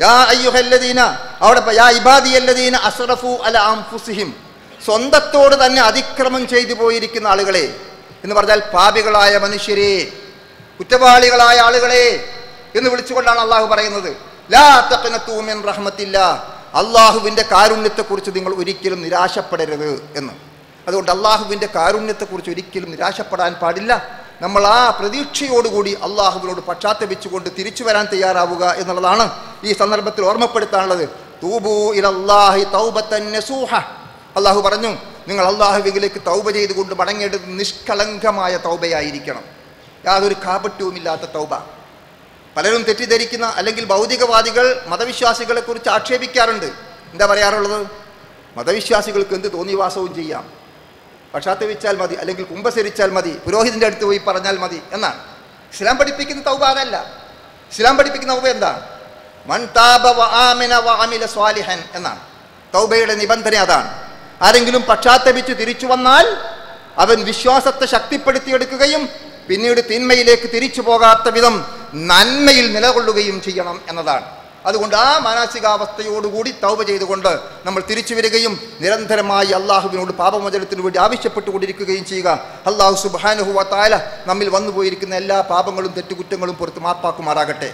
യാ അയ്യുഹല്ലദീന, അവിടെ യാ ഇബാദിയല്ലദീന അസ്റഫു അലാ അൻഫുസിഹിം, സ്വന്തത്തോട് തന്നെ അതിക്രമം ചെയ്തു പോയിരിക്കുന്ന ആളുകളെ എന്ന് പറഞ്ഞാൽ പാപികളായ മനുഷ്യരെ, കുറ്റവാളികളായ ആളുകളെ എന്ന് വിളിച്ചുകൊണ്ടാണ് അള്ളാഹു പറയുന്നത്. ലാ തഖ്നതു മിൻ റഹ്മത്തില്ലാഹ്, അള്ളാഹുവിൻ്റെ കാരുണ്യത്തെക്കുറിച്ച് നിങ്ങൾ ഒരിക്കലും നിരാശപ്പെടരുത് എന്ന്. അതുകൊണ്ട് അള്ളാഹുവിൻ്റെ കാരുണ്യത്തെക്കുറിച്ച് ഒരിക്കലും നിരാശപ്പെടാൻ പാടില്ല. നമ്മൾ ആ പ്രതീക്ഷയോടുകൂടി അള്ളാഹുവിനോട് പക്ഷാത്തപിച്ചുകൊണ്ട് തിരിച്ചു വരാൻ തയ്യാറാവുക എന്നുള്ളതാണ് ഈ സന്ദർഭത്തിൽ ഓർമ്മപ്പെടുത്താനുള്ളത്. തൂബൂ ഇലല്ലാഹി തൗബത്തൻ നസൂഹ, അള്ളാഹു പറഞ്ഞു, നിങ്ങൾ അള്ളാഹുവിലേക്ക് തൗബ ചെയ്തുകൊണ്ട് മടങ്ങേണ്ടത് നിഷ്കളങ്കമായ തൗബയായിരിക്കണം, യാതൊരു കാപട്യവുമില്ലാത്ത തൗബ. പലരും തെറ്റിദ്ധരിക്കുന്ന അല്ലെങ്കിൽ ഭൗതികവാദികൾ മതവിശ്വാസികളെ കുറിച്ച് ആക്ഷേപിക്കാറുണ്ട്. എന്താ പറയാറുള്ളത്? മതവിശ്വാസികൾക്ക് എന്ത് തോന്നിവാസവും ചെയ്യാം, പക്ഷാത്തപിച്ചാൽ മതി, അല്ലെങ്കിൽ കുമ്പസരിച്ചാൽ മതി, പുരോഹിതൻ്റെ അടുത്ത് പോയി പറഞ്ഞാൽ മതി എന്നാണ്. ഇസ്ലാം പഠിപ്പിക്കുന്ന തൗബ അതല്ല. ഇസ്ലാം പഠിപ്പിക്കുന്ന തൗബ എന്താണ്? മൻ താബ വ ആമിന വ അമില സ്വാലിഹൻ എന്നാണ്. തൗബയുടെ നിബന്ധന അതാണ്. ആരെങ്കിലും പക്ഷാത്തപിച്ച് തിരിച്ചു വന്നാൽ അവൻ വിശ്വാസത്തെ ശക്തിപ്പെടുത്തിയെടുക്കുകയും പിന്നീട് തിന്മയിലേക്ക് തിരിച്ചു പോകാത്ത വിധം നന്മയിൽ നിലകൊള്ളുകയും ചെയ്യണം എന്നതാണ്. അതുകൊണ്ട് ആ മാനസികാവസ്ഥയോടുകൂടി തൗബ ചെയ്തുകൊണ്ട് നമ്മൾ തിരിച്ചു വരികയും നിരന്തരമായി അള്ളാഹുവിനോട് പാപമോചനത്തിനു വേണ്ടി ആവശ്യപ്പെട്ടുകൊണ്ടിരിക്കുകയും ചെയ്യുക. അള്ളാഹു സുബ്ഹാനഹു വ തആല നമ്മിൽ വന്നുപോയിരിക്കുന്ന എല്ലാ പാപങ്ങളും തെറ്റുകുറ്റങ്ങളും പുറത്ത് മാപ്പാക്കുമാറാകട്ടെ.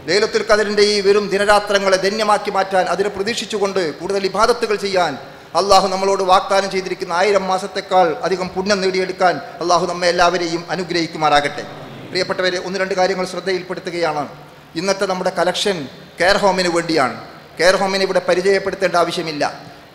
ലൈലത്തുൽ ഖദറിൻ്റെ ഈ വെറും ദിനരാത്രങ്ങളെ ധന്യമാക്കി മാറ്റാൻ, അതിനെ പ്രതീക്ഷിച്ചുകൊണ്ട് കൂടുതൽ ഇബാദത്തുകൾ ചെയ്യാൻ അള്ളാഹു നമ്മളോട് വാഗ്ദാനം ചെയ്തിരിക്കുന്ന 1000 മാസത്തേക്കാൾ അധികം പുണ്യം നേടിയെടുക്കാൻ അള്ളാഹു നമ്മെ എല്ലാവരെയും അനുഗ്രഹിക്കുമാറാകട്ടെ. പ്രിയപ്പെട്ടവരെ, 1-2 കാര്യങ്ങൾ ശ്രദ്ധയിൽപ്പെടുത്തുകയാണ്. ഇന്നത്തെ നമ്മുടെ കളക്ഷൻ കെയർ ഹോമിന് വേണ്ടിയാണ്. കെയർ ഹോമിനെ ഇവിടെ പരിചയപ്പെടുത്തേണ്ട ആവശ്യമില്ല.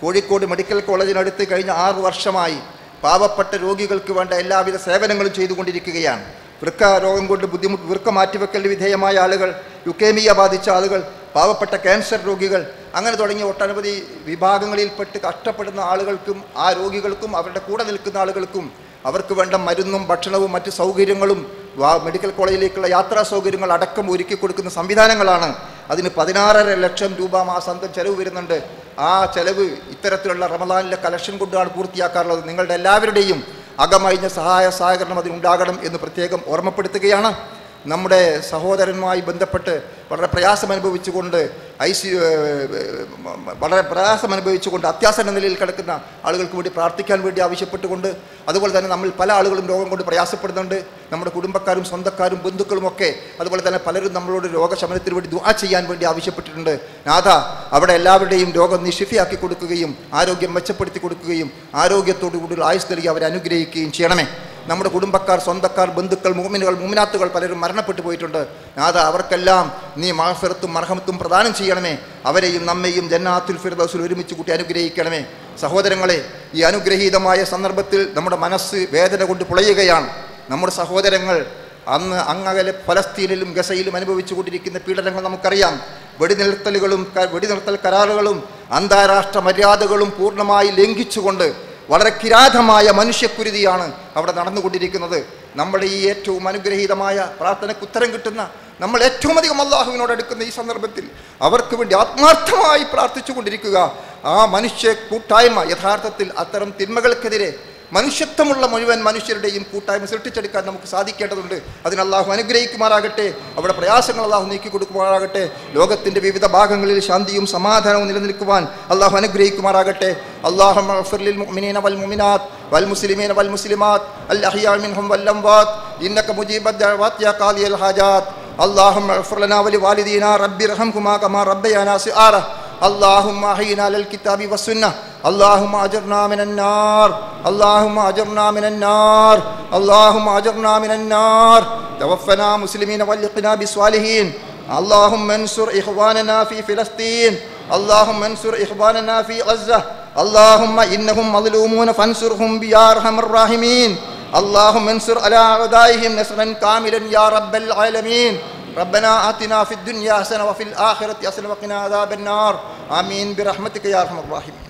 കോഴിക്കോട് മെഡിക്കൽ കോളേജിനടുത്ത് കഴിഞ്ഞ 6 വർഷമായി പാവപ്പെട്ട രോഗികൾക്ക് വേണ്ട എല്ലാവിധ സേവനങ്ങളും ചെയ്തുകൊണ്ടിരിക്കുകയാണ്. വൃക്ക രോഗം കൊണ്ട് വൃക്ക മാറ്റിവെക്കലിന് വിധേയമായ ആളുകൾ, ലുക്കേമിയ ബാധിച്ച ആളുകൾ, പാവപ്പെട്ട ക്യാൻസർ രോഗികൾ, അങ്ങനെ തുടങ്ങിയ ഒട്ടനവധി വിഭാഗങ്ങളിൽപ്പെട്ട് കഷ്ടപ്പെടുന്ന ആളുകൾക്കും ആ രോഗികൾക്കും അവരുടെ കൂടെ നിൽക്കുന്ന ആളുകൾക്കും അവർക്ക് വേണ്ട മരുന്നും ഭക്ഷണവും മറ്റ് സൗകര്യങ്ങളും മെഡിക്കൽ കോളേജിലേക്കുള്ള യാത്രാ സൗകര്യങ്ങൾ അടക്കം ഒരുക്കി കൊടുക്കുന്ന സംവിധാനങ്ങളാണ്. അതിന് 16.5 ലക്ഷം രൂപ മാസാന്തം ചെലവ് വരുന്നുണ്ട്. ആ ചെലവ് ഇത്തരത്തിലുള്ള റമദാനിലെ കളക്ഷൻ കൊണ്ടാണ് പൂർത്തിയാക്കാറുള്ളത്. നിങ്ങളുടെ എല്ലാവരുടെയും അകമഴിഞ്ഞ സഹായ സഹകരണം അതിനുണ്ടാകണം എന്ന് പ്രത്യേകം ഓർമ്മപ്പെടുത്തുകയാണ്. നമ്മുടെ സഹോദരനുമായി ബന്ധപ്പെട്ട് വളരെ പ്രയാസം അനുഭവിച്ചുകൊണ്ട് വളരെ പ്രയാസം അനുഭവിച്ചുകൊണ്ട് അത്യാസന്ന നിലയിൽ കിടക്കുന്ന ആളുകൾക്ക് വേണ്ടി പ്രാർത്ഥിക്കാൻ വേണ്ടി ആവശ്യപ്പെട്ടുകൊണ്ട്, അതുപോലെ തന്നെ നമ്മൾ പല ആളുകളും രോഗം കൊണ്ട് പ്രയാസപ്പെടുന്നുണ്ട്. നമ്മുടെ കുടുംബക്കാരും സ്വന്തക്കാരും ബന്ധുക്കളുമൊക്കെ അതുപോലെ തന്നെ പലരും നമ്മളോട് രോഗശമനത്തിന് വേണ്ടി ദുആ ചെയ്യാൻ വേണ്ടി ആവശ്യപ്പെട്ടിട്ടുണ്ട്. നാഥ, അവിടെ എല്ലാവരുടെയും രോഗം നീ ശിഫയാക്കി കൊടുക്കുകയും ആരോഗ്യം മെച്ചപ്പെടുത്തി കൊടുക്കുകയും ആരോഗ്യത്തോടു കൂടി ആയുസ് നൽകി അവരെ അനുഗ്രഹിക്കുകയും ചെയ്യണമേ. നമ്മുടെ കുടുംബക്കാർ, സ്വന്തക്കാർ, ബന്ധുക്കൾ, മുഅ്മിനുകൾ, മുഅ്മിനാത്തുകൾ പലരും മരണപ്പെട്ടു പോയിട്ടുണ്ട്. നാഥ, അവർക്കെല്ലാം നീ മഗ്ഫിറത്തും മർഹമത്തും പ്രദാനം ചെയ്യണമേ. അവരെയും നമ്മെയും ജന്നാത്തുൽ ഫിർദൗസിൽ ഒരുമിച്ച് കൂട്ടി അനുഗ്രഹിക്കണമേ. സഹോദരങ്ങളെ, ഈ അനുഗ്രഹീതമായ സന്ദർഭത്തിൽ നമ്മുടെ മനസ്സ് വേദന കൊണ്ട് പുളയുകയാണ്. നമ്മുടെ സഹോദരങ്ങൾ അന്ന് അങ്ങകലെ ഫലസ്തീനിലും ഗസയിലും അനുഭവിച്ചു കൊണ്ടിരിക്കുന്ന പീഡനങ്ങൾ നമുക്കറിയാം. വെടിനിർത്തൽ കരാറുകളും അന്താരാഷ്ട്ര മര്യാദകളും പൂർണ്ണമായി ലംഘിച്ചുകൊണ്ട് വളരെ കിരാതമായ മനുഷ്യക്കുരുതിയാണ് അവിടെ നടന്നുകൊണ്ടിരിക്കുന്നത്. നമ്മുടെ ഈ ഏറ്റവും അനുഗ്രഹീതമായ പ്രാർത്ഥനയ്ക്ക് ഉത്തരം കിട്ടുന്ന, നമ്മൾ ഏറ്റവും അധികം അള്ളാഹുവിനോട് അടുക്കുന്ന ഈ സന്ദർഭത്തിൽ അവർക്ക് വേണ്ടി ആത്മാർത്ഥമായി പ്രാർത്ഥിച്ചു കൊണ്ടിരിക്കുക. ആ മനുഷ്യ കൂട്ടായ്മ യഥാർത്ഥത്തിൽ അത്തരം തിന്മകൾക്കെതിരെ മനുഷ്യത്വമുള്ള മുഴുവൻ മനുഷ്യരുടെയും കൂട്ടായ്മ സൃഷ്ടിച്ചെടുക്കാൻ നമുക്ക് സാധിക്കേണ്ടതുണ്ട്. അതിന് അള്ളാഹു അനുഗ്രഹിക്കുമാറാകട്ടെ. അവിടെ പ്രയാസങ്ങൾ അള്ളാഹു നീക്കി കൊടുക്കുമാറാകട്ടെ. ലോകത്തിൻ്റെ വിവിധ ഭാഗങ്ങളിൽ ശാന്തിയും സമാധാനവും നിലനിൽക്കുവാൻ അള്ളാഹു അനുഗ്രഹിക്കുമാറാകട്ടെ. اللهم اغفر للمؤمنين والمؤمنات والمسلمين والمسلمات الأحياء منهم والأموات إنك مجيب الدعوات يا قاضي الحاجات. اللهم اغفر لنا ولوالدينا رب ارحمهما كما ربيانا صغارا. اللهم أحينا على الكتاب والسنة. اللهم أجرنا من النار. اللهم أجرنا من النار. اللهم أجرنا من النار. توفنا مسلمين والحقنا بالصالحين. اللهم انصر إخواننا في فلسطين. اللهم انصر إخواننا في غزة. اللهم إنهم مظلومون فانصرهم يا أرحم الراحمين. اللهم انصر على أعدائهم نصرا كاملا يا رب العالمين. ربنا آتنا في الدنيا حسنة وفي الآخرة حسنة وقنا عذاب النار. آمين برحمتك يا أرحم الراحمين.